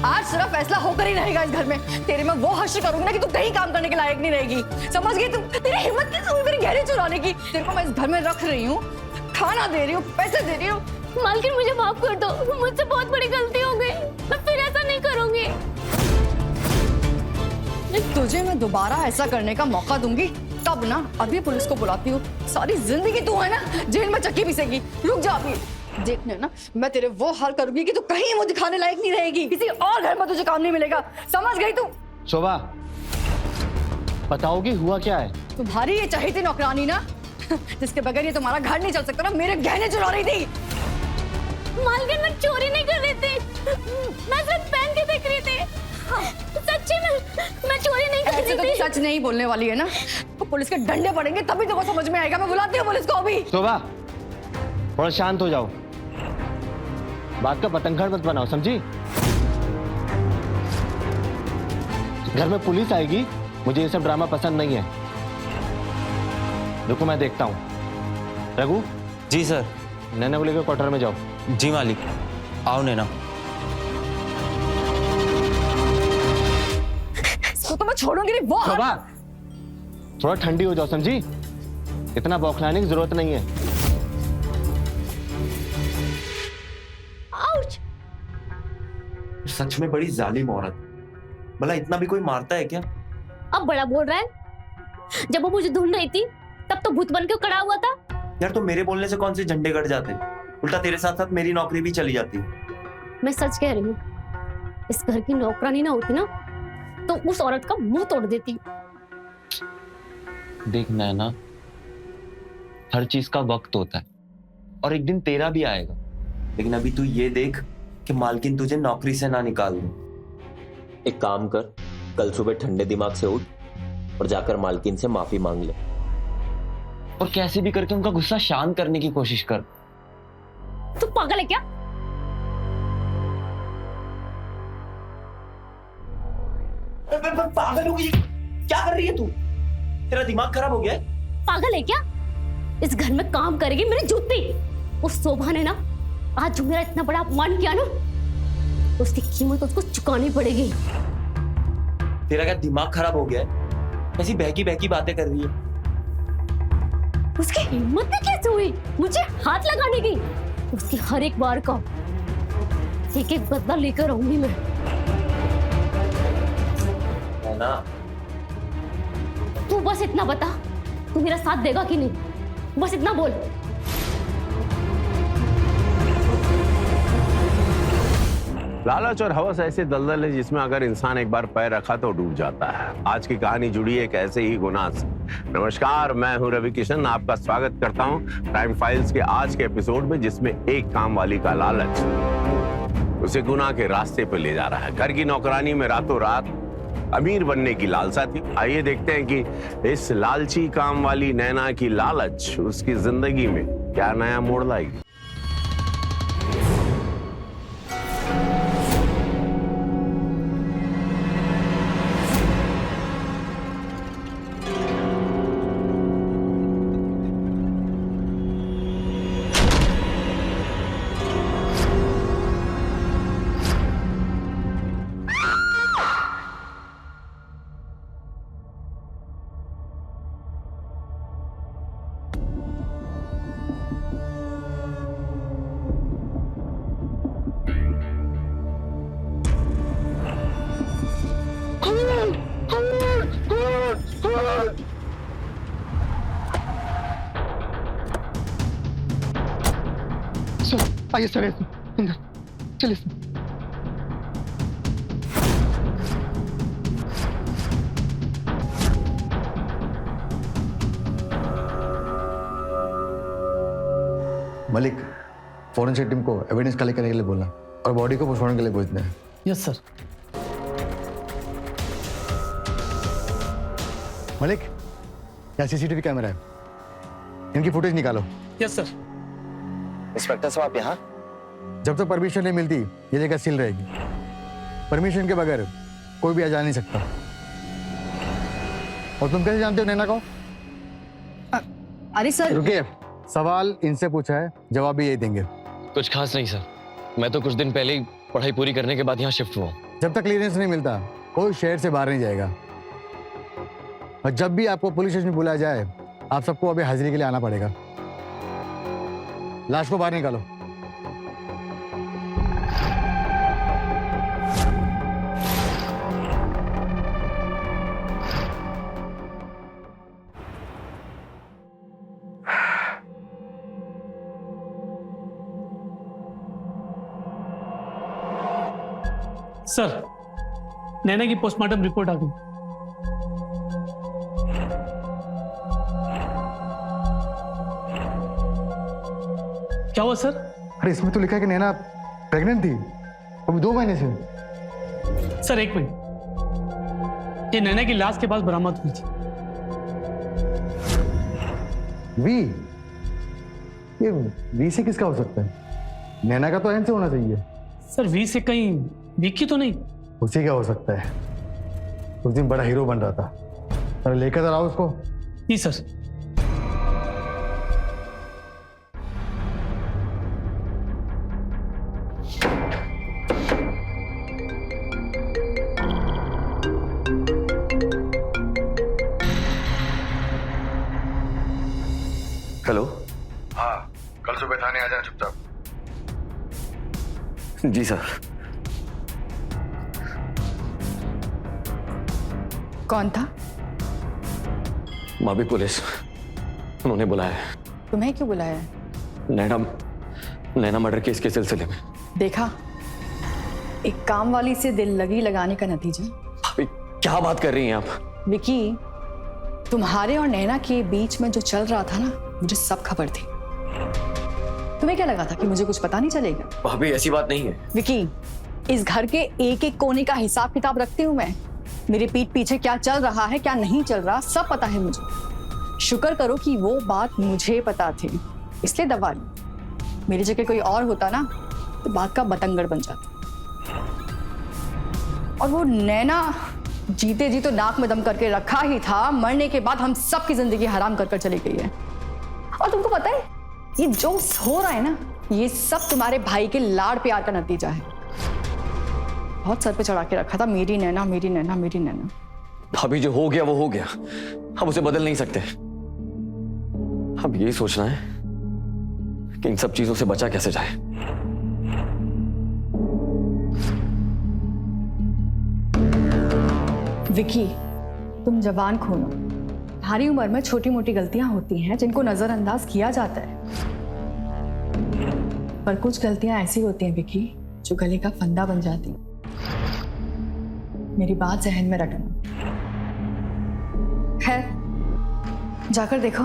आज सिर्फ फैसला होकर ही रहेगा इस घर में। तेरे में वो हश्र करूंगी ना कि तू कहीं काम करने के लायक नहीं रहेगी, समझ गई? तुम, तेरी हिम्मत कैसे हुई मेरी गहरी चुराने की? तेरे को मैं इस घर में रख रही हूँ, खाना दे रही हूँ, पैसे दे रही हूँ। मालकिन, मुझे माफ कर दो, मुझसे बहुत बड़ी गलती हो गई, मैं फिर ऐसा नहीं करूंगी। तुझे मैं दोबारा ऐसा करने का मौका दूंगी तब ना। अभी पुलिस को बुलाती हूँ, सारी जिंदगी तू है ना जेल में चक्की पीसेगी। रुक जा अभी, देखने ना मैं तेरे वो हाल करूंगी कि तू कहीं मुंह दिखाने लायक नहीं रहेगी, किसी और घर में तुझे काम नहीं मिलेगा, समझ गई तू? शोभा, बताओगी हुआ क्या है? तुम्हारी ये चाहिए थी नौकरानी ना, जिसके बगैर ये तुम्हारा घर नहीं चल सकता ना। मेरे गहने चुरा रही थी। मालकिन, मैं चोरी नहीं कर रही थी, मैं सिर्फ पहन के देख रही थी। सच्ची में मैं चोरी नहीं कर रही थी। सच नहीं बोलने वाली है ना तो पुलिस के डंडे पड़ेंगे तभी तुमको समझ में आएगा। मैं बुलाती हूँ पुलिस को अभी। शोभा, थोड़ा शांत हो जाओ, बात का पतंगड़ मत बनाओ, समझी? घर में पुलिस आएगी, मुझे ये सब ड्रामा पसंद नहीं है। रुको, मैं देखता हूँ। रघु। जी सर। नैना को लेकर क्वार्टर में जाओ। जी मालिक। आओ नैना। इसको तो मैं छोड़ूंगी नहीं। वो शोभा, थोड़ा ठंडी हो जाओ, समझी? इतना बौखलाने की जरूरत नहीं है। आउच! सच में बड़ी जालिम औरत। भला इतना भी कोई मारता है क्या? अब बड़ा बोल रहा है। जब वो मुझे ढूंढ रही थी तब तो भूत बन के खड़ा हुआ था। यार, तो मेरे बोलने से कौन से झंडे कट जाते? उल्टा तेरे साथ साथ मेरी नौकरी भी चली जाती। मैं सच कह रही हूँ, इस घर की नौकरानी ना होती ना तो उस औरत का मुंह तोड़ देती। देख नैना, हर चीज का वक्त होता है और एक दिन तेरा भी आएगा। लेकिन अभी तू ये देख कि मालकिन तुझे नौकरी से ना निकाल दे। एक काम कर, कल सुबह ठंडे दिमाग से उठ और जाकर मालकिन से माफी मांग ले और कैसे भी करके उनका गुस्सा शांत करने की कोशिश कर। तू पागल है क्या? पागल होगी, क्या कर रही है तू? तेरा दिमाग खराब हो गया है? पागल है क्या? इस घर में काम करेगी मेरी जूती। उस शोभा ने ना आज जो मेरा इतना बड़ा अपमान किया ना, उसकी कीमत उसको चुकानी पड़ेगी। तेरा क्या दिमाग खराब हो गया है? ऐसी बहकी बहकी बातें कर रही है। उसकी हिम्मत कैसे हुई मुझे हाथ लगाने की? उसकी हर एक बार का एक एक बदला लेकर आऊंगी मैं। है ना? तू बस इतना बता, तू मेरा साथ देगा कि नहीं? बस इतना बोल। लालच और हवस ऐसे दलदल है जिसमें अगर इंसान एक बार पैर रखा तो डूब जाता है। आज की कहानी जुड़ी है एक ऐसे ही गुनाह से। नमस्कार, मैं हूं रवि किशन, आपका स्वागत करता हूं क्राइम फाइल्स के आज के एपिसोड में, जिसमें एक काम वाली का लालच उसे गुनाह के रास्ते पर ले जा रहा है। घर की नौकरानी में रातों रात अमीर बनने की लालसा थी। आइए देखते हैं कि इस लालची काम वाली नैना की लालच उसकी जिंदगी में क्या नया मोड़ लाएगी। आइए सर, अंदर चलिए सर। मलिक, फॉरेंसिक टीम को एविडेंस कलेक्ट करने के लिए बोलना और बॉडी को पोस्टमार्टम के लिए भेजना है। Yes sir. मलिक, यहाँ सीसीटीवी कैमरा है, इनकी फुटेज निकालो। Yes sir. इंस्पेक्टर साहब, आप यहाँ? जब तक परमिशन नहीं मिलती ये जगह सील रहेगी। परमिशन के बगैर कोई भी आ जा नहीं सकता। और तुम कैसे जानते हो नैना को? अरे सर रुकिए, सवाल इनसे पूछा है, जवाब भी यही देंगे। कुछ खास नहीं सर, मैं तो कुछ दिन पहले ही पढ़ाई पूरी करने के बाद यहाँ शिफ्ट हुआ। जब तक क्लियरेंस नहीं मिलता कोई शहर से बाहर नहीं जाएगा। और जब भी आपको पुलिस स्टेशन बुलाया जाए, आप सबको अभी हाजिरी के लिए आना पड़ेगा। लाश को बाहर निकालो। सर, नैना की पोस्टमार्टम रिपोर्ट आ गई। क्या हुआ सर? अरे इसमें तो लिखा है कि नैना प्रेग्नेंट थी अभी 2 महीने से। सर एक मिनट, ये नैना की लाश के पास बरामद हुई थी। वी? ये वी से किसका हो सकता है? नैना का तो एन से होना चाहिए। सर वी से कहीं विक्की तो नहीं? उसी का हो सकता है, उस दिन बड़ा हीरो बन रहा था। अरे लेकर तो आओ उसको। जी सर। हेलो। हाँ, कल सुबह थाने आ जाना चुपचाप। जी सर। कौन था? माबी पुलिस, उन्होंने बुलाया है। तुम्हें क्यों बुलाया है? नैना मर्डर केस के सिलसिले में। देखा, एक काम वाली से दिल लगी लगाने का नतीजा। अभी क्या बात कर रही हैं आप? विकी, तुम्हारे और नैना के बीच में जो चल रहा था ना, मुझे सब खबर थी। तुम्हें क्या लगा था कि मुझे कुछ पता नहीं चलेगा? भाभी ऐसी बात नहीं है। विकी, इस घर के एक एक कोने का हिसाब किताब रखती हूँ मैं। मेरे पीठ पीछे क्या चल रहा है क्या नहीं चल रहा सब पता है मुझे। शुक्र करो कि वो बात मुझे पता थी, इसलिए दबा ली। मेरी जगह कोई और होता ना तो बात का बतंगड़ बन जाता। और वो नैना जीते जी तो नाक में दम करके रखा ही था, मरने के बाद हम सबकी जिंदगी हराम कर चली गई है। और तुमको पता है ये जो हो रहा है ना, ये सब तुम्हारे भाई के लाड़ प्यार का नतीजा है। बहुत सर पे चढ़ा के रखा था, मेरी नैना मेरी नैना मेरी नैना। भाभी जो हो गया वो हो गया, हम उसे बदल नहीं सकते। अब यही सोचना है कि इन सब चीजों से बचा कैसे जाए। विकी, तुम जवान खोलो। भारी उम्र में छोटी मोटी गलतियां होती हैं जिनको नजरअंदाज किया जाता है, पर कुछ गलतियां ऐसी होती हैं विकी जो गले का फंदा बन जाती हैं। मेरी बात जहन में रखना। खैर, जाकर देखो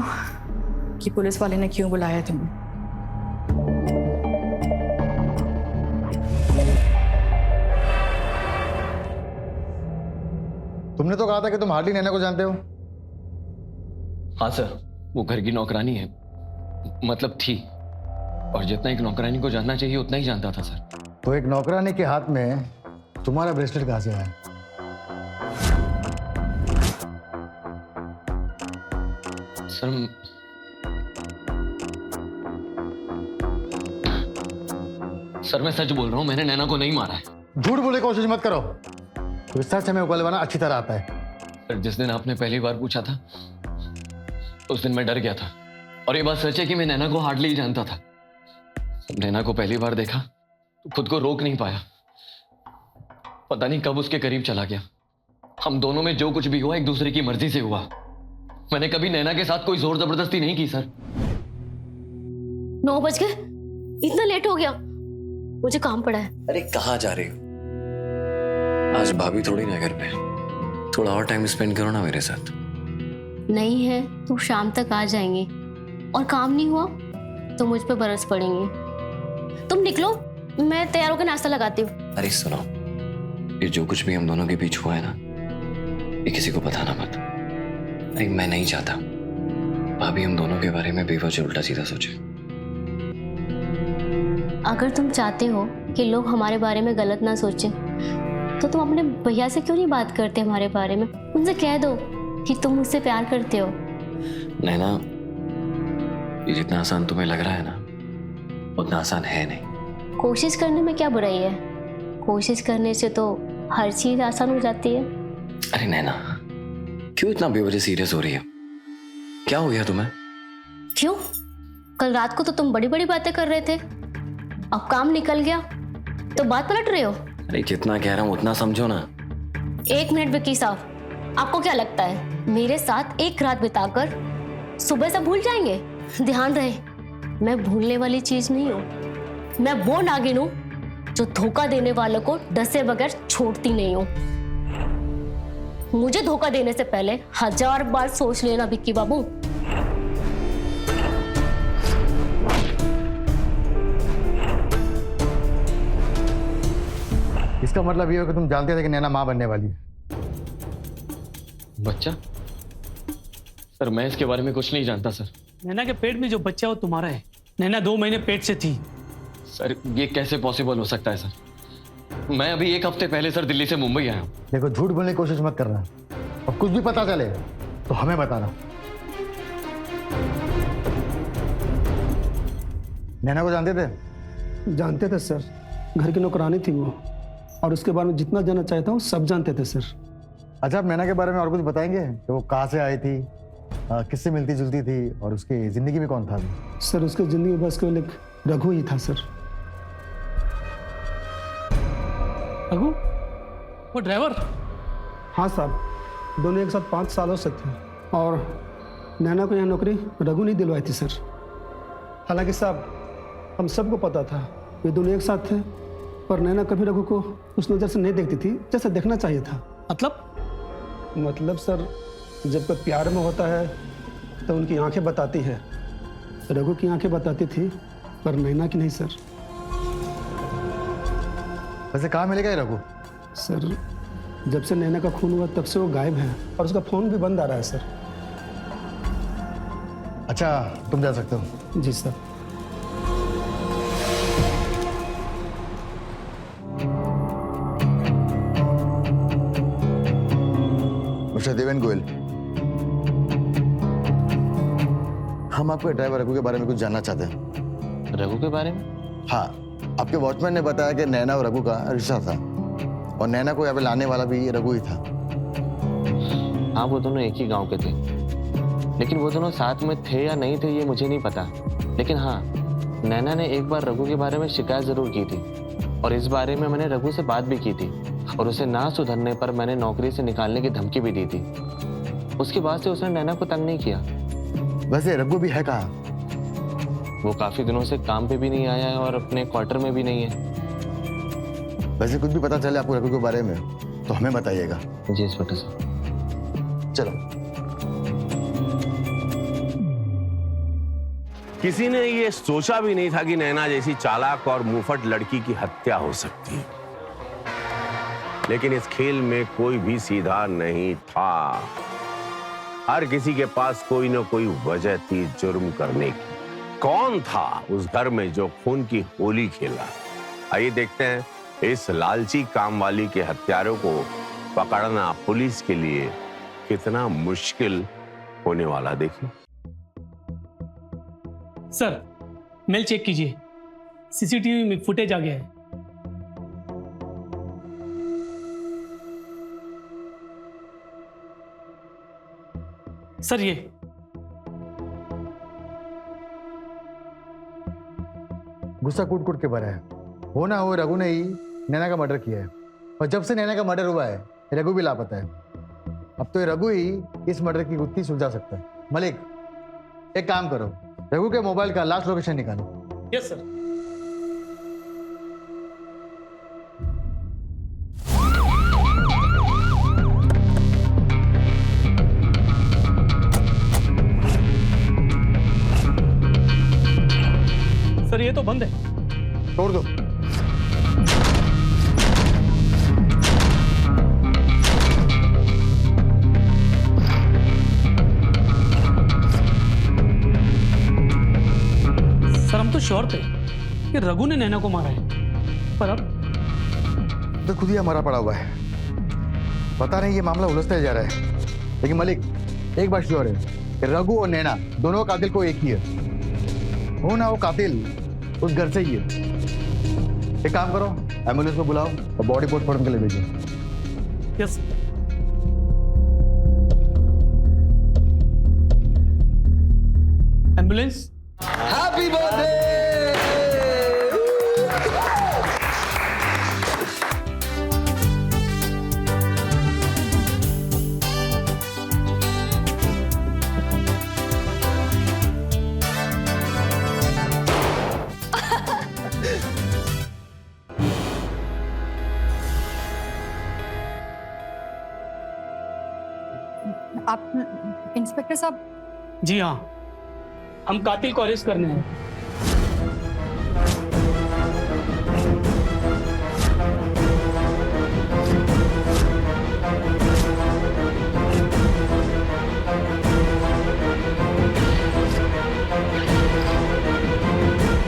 कि पुलिस वाले ने क्यों बुलाया तुम्हें। तुमने तो कहा था कि तुम हार्डली नैना को जानते हो। हाँ सर, वो घर की नौकरानी है, मतलब थी, और जितना एक नौकरानी को जानना चाहिए उतना ही जानता था सर। तो एक नौकरानी के हाथ में तुम्हारा ब्रेसलेट कहां से आया? सर मैं सच बोल रहा हूँ, मैंने नैना को नहीं मारा है। झूठ बोलने की कोशिश मत करो, तो सच हमें उगलवाना अच्छी तरह आता है। सर जिस दिन आपने पहली बार पूछा था उस दिन मैं डर गया था, और ये बात सच है कि मैं नैना को हार्डली ही जानता था। नैना को पहली बार देखा तो खुद को रोक नहीं पाया, पता नहीं कब उसके करीब चला गया। हम दोनों में जो कुछ भी हुआ एक दूसरे की मर्जी से हुआ। मैंने कभी नैना के साथ कोई जोर जबरदस्ती नहीं की सर। 9 बज गए, इतना लेट हो गया, मुझे काम पड़ा है। अरे कहाँ जा रही हो? आज भाभी थोड़ी ना घर पे, थोड़ा और टाइम स्पेंड करो ना मेरे साथ। नहीं है तो शाम तक आ जाएंगे, और काम नहीं हुआ तो मुझ पे बरस पड़ेंगे। तुम निकलो, मैं तैयार होकर नाश्ता लगाती हूँ। अरे सुनो, ये जो कुछ भी हम दोनों के बीच हुआ है ना, ये किसी को बताना मत। नहीं, मैं नहीं चाहता भाभी हम दोनों के बारे में बेवजह उल्टा सीधा सोचे। अगर तुम चाहते हो कि लोग हमारे बारे में गलत ना सोचें, तो तुम अपने भैया से क्यों नहीं बात करते हमारे बारे में? उनसे कह दो कि तुम मुझसे प्यार करते हो। नैना, ये जितना आसान तुम्हें लग रहा है ना, उतना आसान है नहीं। कोशिश करने में क्या बुराई है? कोशिश करने से तो हर चीज आसान हो जाती है। अरे नैना, क्यों इतना बेवजह सीरियस हो रही है? क्या हो गया तुम्हें? क्यों? कल रात को तो तुम बड़ी बड़ी बातें कर रहे थे, अब काम निकल गया तो बात पलट रहे हो। अरे जितना कह रहा हूँ उतना समझो ना। 1 मिनट विक्की साहब, आपको क्या लगता है मेरे साथ एक रात बिताकर सुबह से भूल जाएंगे? ध्यान रहे, मैं भूलने वाली चीज नहीं हूँ। मैं वो नागिन हूँ जो धोखा देने वालों को डसे बगैर छोड़ती नहीं हूँ। मुझे धोखा देने से पहले 1000 बार सोच लेना विक्की बाबू। इसका मतलब ये हो कि तुम जानते थे कि नैना मां बनने वाली है। बच्चा? सर मैं इसके बारे में कुछ नहीं जानता सर। नैना के पेट में जो बच्चा वो तुम्हारा है। नैना 2 महीने पेट से थी। सर ये कैसे पॉसिबल हो सकता है सर? मैं अभी 1 हफ्ते पहले सर दिल्ली से मुंबई आया हूँ। देखो, झूठ बोलने की कोशिश मत करना, और कुछ भी पता चले तो हमें बताना। नैना को जानते थे? जानते थे सर, घर की नौकरानी थी वो, और उसके बारे में जितना जानना चाहता हूँ सब जानते थे सर। अच्छा, आप नैना के बारे में और कुछ बताएंगे कि वो कहाँ से आई थी, किससे मिलती जुलती थी, और उसकी जिंदगी में कौन था? सर उसकी जिंदगी में बस केवल एक रघु ही था सर। रघु? वो ड्राइवर? हाँ साहब, दोनों एक साथ 5 सालों से थे, और नैना को यहाँ नौकरी रघु नहीं दिलवाई थी सर। हालांकि साहब हम सबको पता था ये दोनों एक साथ थे, पर नैना कभी रघु को उस नज़र से नहीं देखती थी जैसे देखना चाहिए था। मतलब सर, जब कोई प्यार में होता है तो उनकी आंखें बताती है। रघु की आंखें बताती थी, पर नैना की नहीं सर। वैसे कहाँ मिलेगा ये रघु? सर जब से नैना का खून हुआ तब से वो गायब है और उसका फोन भी बंद आ रहा है सर। अच्छा, तुम जा सकते हो। जी सर। मिस्टर देवेन गोयल, हम आपके ड्राइवर रघु के बारे में कुछ जानना चाहते हैं। रघु के बारे में? हाँ, आपके वॉचमैन ने बताया कि नैना और रघु का रिश्ता था और नैना को यहाँ पे लाने वाला भी रघु ही था। हाँ, वो दोनों एक ही गांव के थे, लेकिन वो दोनों साथ में थे या नहीं थे ये मुझे नहीं पता। लेकिन हाँ, नैना ने एक बार रघु के बारे में शिकायत जरूर की थी और इस बारे में मैंने रघु से बात भी की थी और उसे ना सुधरने पर मैंने नौकरी से निकालने की धमकी भी दी थी। उसके बाद से उसने नैना को तंग नहीं किया। वैसे रघु भी है कहाँ? वो काफी दिनों से काम पे भी नहीं आया है और अपने क्वार्टर में भी नहीं है। वैसे कुछ भी पता चले आपको रघु के बारे में तो हमें बताइएगा। जी इंस्पेक्टर साहब। चलो। किसी ने ये सोचा भी नहीं था कि नैना जैसी चालाक और मुंहफट लड़की की हत्या हो सकती है, लेकिन इस खेल में कोई भी सीधा नहीं था। हर किसी के पास कोई ना कोई वजह थी जुर्म करने की। कौन था उस घर में जो खून की होली खेला? आइए देखते हैं इस लालची काम वाली के हत्यारों को पकड़ना पुलिस के लिए कितना मुश्किल होने वाला। देखिए सर, मेल चेक कीजिए, सीसीटीवी में फुटेज आ गया है। सर ये गुस्सा कूट कूट के भरा है। हो ना हो रघु ने ही नैना का मर्डर किया है और जब से नैना का मर्डर हुआ है रघु भी लापता है। अब तो ये रघु ही इस मर्डर की गुत्थी सुलझा सकता है। मलिक, एक काम करो, रघु के मोबाइल का लास्ट लोकेशन निकालो। Yes sir. सर ये तो बंद है। तोड़ दो। सर हम तो श्योर थे कि रघु ने नैना को मारा है, पर अब तो खुद ही हमारा पड़ा हुआ है। पता नहीं ये मामला उलझता जा रहा है, लेकिन मलिक एक बात श्योर है कि रघु और नैना दोनों कातिल को एक ही है। हो ना वो कातिल उस घर से ही है। एक काम करो, एम्बुलेंस को बुलाओ और बॉडी पोस्टमार्टम के लिए भेजो। यस। एम्बुलेंस। Happy birthday. आप इंस्पेक्टर साहब? जी हाँ, हम कातिल को अरेस्ट करने हैं।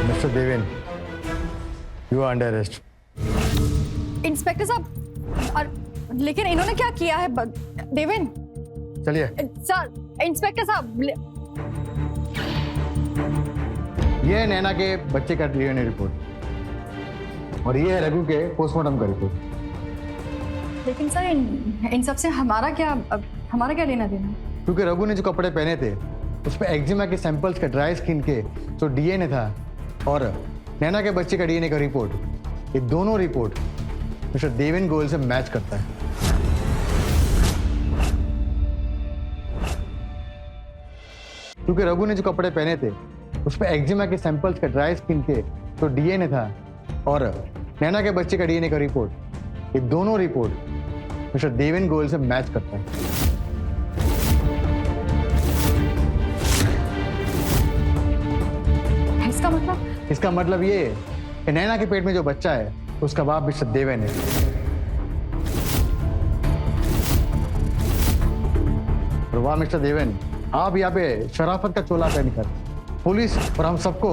Mister Deven, you are under arrest. Inspector साहब, और लेकिन इन्होंने क्या किया है? देवेन चलिए। सर, इंस्पेक्टर साहब, ये है नैना के बच्चे का डीएनए रिपोर्ट और ये है रघु के पोस्टमार्टम का रिपोर्ट। लेकिन सर इन सब से हमारा क्या लेना देना? क्योंकि रघु ने जो कपड़े पहने थे उस पर एक्जिमा के सैंपल्स का ड्राई स्किन के जो डीएनए था और नैना के बच्चे का डीएनए का रिपोर्ट, ये दोनों रिपोर्ट मिस्टर देवेन गोयल से मैच करता है। क्योंकि रघु ने जो कपड़े पहने थे उस पर एक्जिमा के सैंपल्स का ड्राई स्किन के जो डीएनए था और नैना के बच्चे का डीएनए का रिपोर्ट, ये दोनों रिपोर्ट मिस्टर देवेन गोयल से मैच करता है। इसका मतलब ये है कि नैना के पेट में जो बच्चा है उसका बाप मिस्टर देवेन है। वाह मिस्टर देवेन, आप यहाँ पे शराफत का चोला पहनकर पुलिस और हम सबको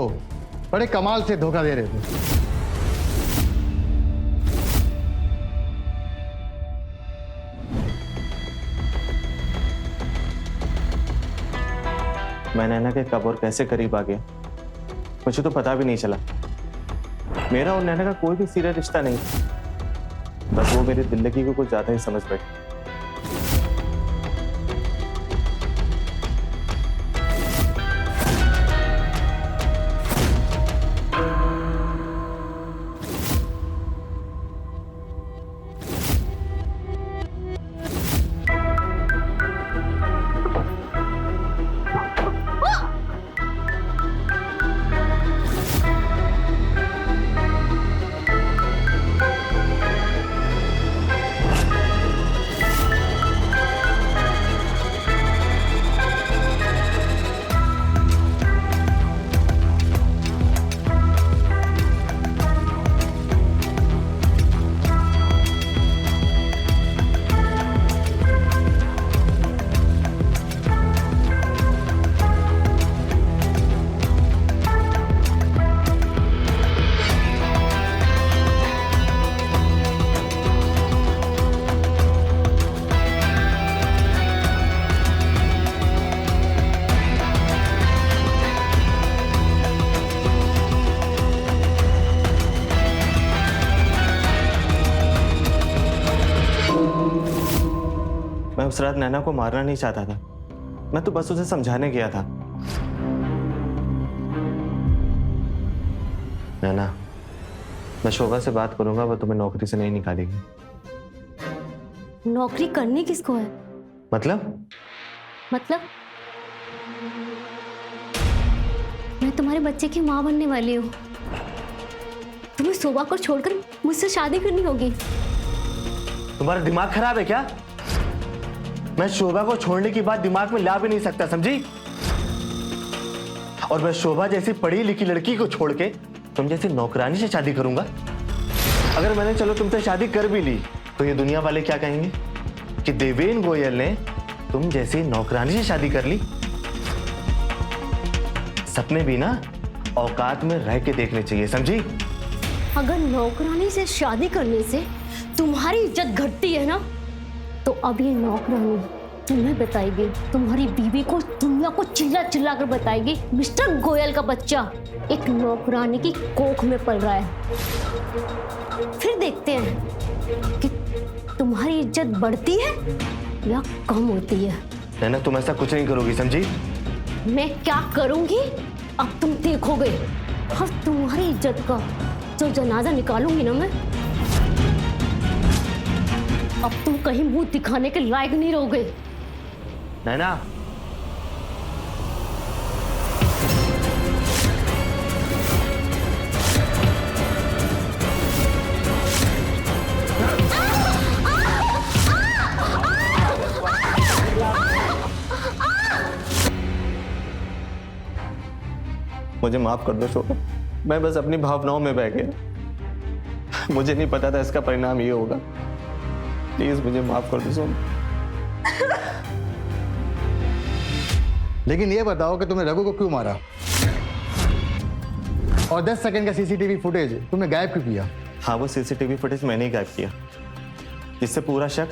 बड़े कमाल से धोखा दे रहे थे। मैं नैना के कब और कैसे करीब आ गया मुझे तो पता भी नहीं चला। मेरा और नैना का कोई भी सीरियस रिश्ता नहीं, बस वो मेरी जिंदगी को कुछ ज्यादा ही समझ बैठी। मैं उस रात नैना को मारना नहीं चाहता था, मैं तो बस उसे समझाने गया था। नैना, मैं शोभा से बात करूंगा, वो तुम्हें नौकरी से नहीं निकालेगी। नौकरी करनी किसको है? मतलब मैं तुम्हारे बच्चे की माँ बनने वाली हूँ। तुम्हें शोभा को छोड़कर मुझसे शादी करनी होगी। तुम्हारा दिमाग खराब है क्या? मैं शोभा को छोड़ने की बात दिमाग में ला भी नहीं सकता, समझी? और मैं शोभा जैसी पढ़ी लिखी लड़की को छोड़ के तुम जैसी नौकरानी से शादी करूंगा? अगर मैंने चलो तुमसे शादी कर भी ली तो ये दुनिया वाले क्या कहेंगे कि देवेन गोयल ने तुम जैसी नौकरानी से शादी कर ली। सपने भी ना औकात में रह के देखने चाहिए, समझी? अगर नौकरानी से शादी करने से तुम्हारी इज्जत घटती है ना, तो अब ये नौकरानी तुम्हें बताएगी, तुम्हारी बीवी को दुनिया को चिल्ला चिल्ला कर बताएगी, मिस्टर गोयल का बच्चा एक नौकरानी की कोख में पल रहा है। फिर देखते हैं कि तुम्हारी इज्जत बढ़ती है या कम होती है। नैना, तुम ऐसा कुछ नहीं करोगी, समझी? मैं क्या करूंगी अब तुम देखोगे। और तुम्हारी इज्जत का जो जनाजा निकालूंगी ना मैं, अब तुम कहीं मुंह दिखाने के लायक नहीं रहोगे। नैना, मुझे माफ कर दो शोभा, मैं बस अपनी भावनाओं में बह गया। मुझे नहीं पता था इसका परिणाम ये होगा। प्लीज मुझे माफ कर दो सोनू। लेकिन ये बताओ कि तुमने रघु को क्यों मारा और 10 सेकंड का सीसीटीवी फुटेज तुमने गायब क्यों किया? हाँ, वो सीसीटीवी फुटेज मैंने ही गायब किया, जिससे पूरा शक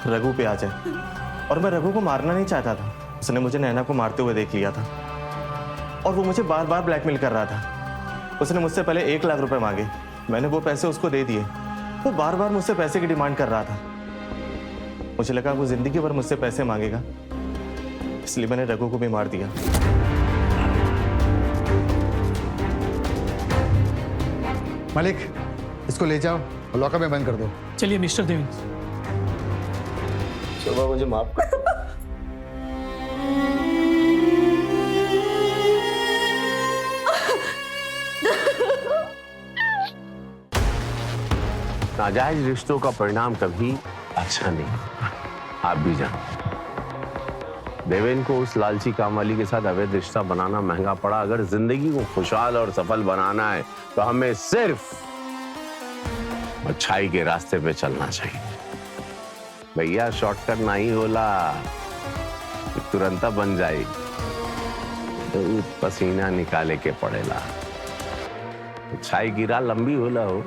रघु पे आ जाए। और मैं रघु को मारना नहीं चाहता था, उसने मुझे नैना को मारते हुए देख लिया था और वो मुझे बार बार ब्लैकमेल कर रहा था। उसने मुझसे पहले 1 लाख रुपए मांगे, मैंने वो पैसे उसको दे दिए। वो बार बार मुझसे पैसे की डिमांड कर रहा था। मुझे लगा वो जिंदगी भर मुझसे पैसे मांगेगा, इसलिए मैंने रघु को भी मार दिया। मालिक, इसको ले जाओ और लॉकर में बंद कर दो। चलिए मिस्टर देवेन। शोभा, मुझे माफ कर। नाजायज रिश्तों का परिणाम कभी अच्छा नहीं, आप भी जानते। देवेन को उस लालची कामवाली के साथ अवैध रिश्ता बनाना महंगा पड़ा। अगर जिंदगी को खुशहाल और सफल बनाना है तो हमें सिर्फ अच्छाई के रास्ते पे चलना चाहिए। भैया, शॉर्टकट नहीं होला, तुरंत बन जाए तो पसीना निकाले के पड़ेला। छाई गिरा लंबी होला हो,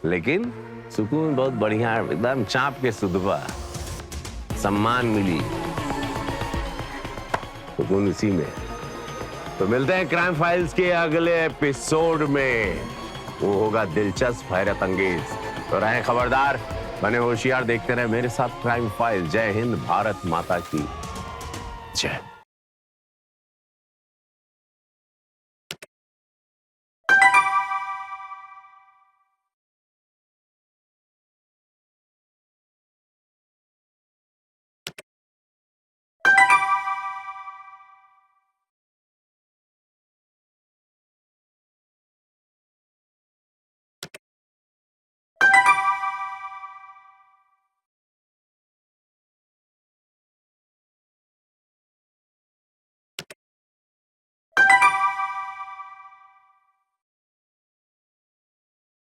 लेकिन सुकून बहुत बढ़िया, एकदम चाप के सुधबा, सम्मान मिली, सुकून इसी में। तो मिलते हैं क्राइम फाइल्स के अगले एपिसोड में, वो होगा दिलचस्प, हैरत अंगेज। तो रहें खबरदार, बने होशियार, देखते रहे मेरे साथ क्राइम फाइल। जय हिंद, भारत माता की जय।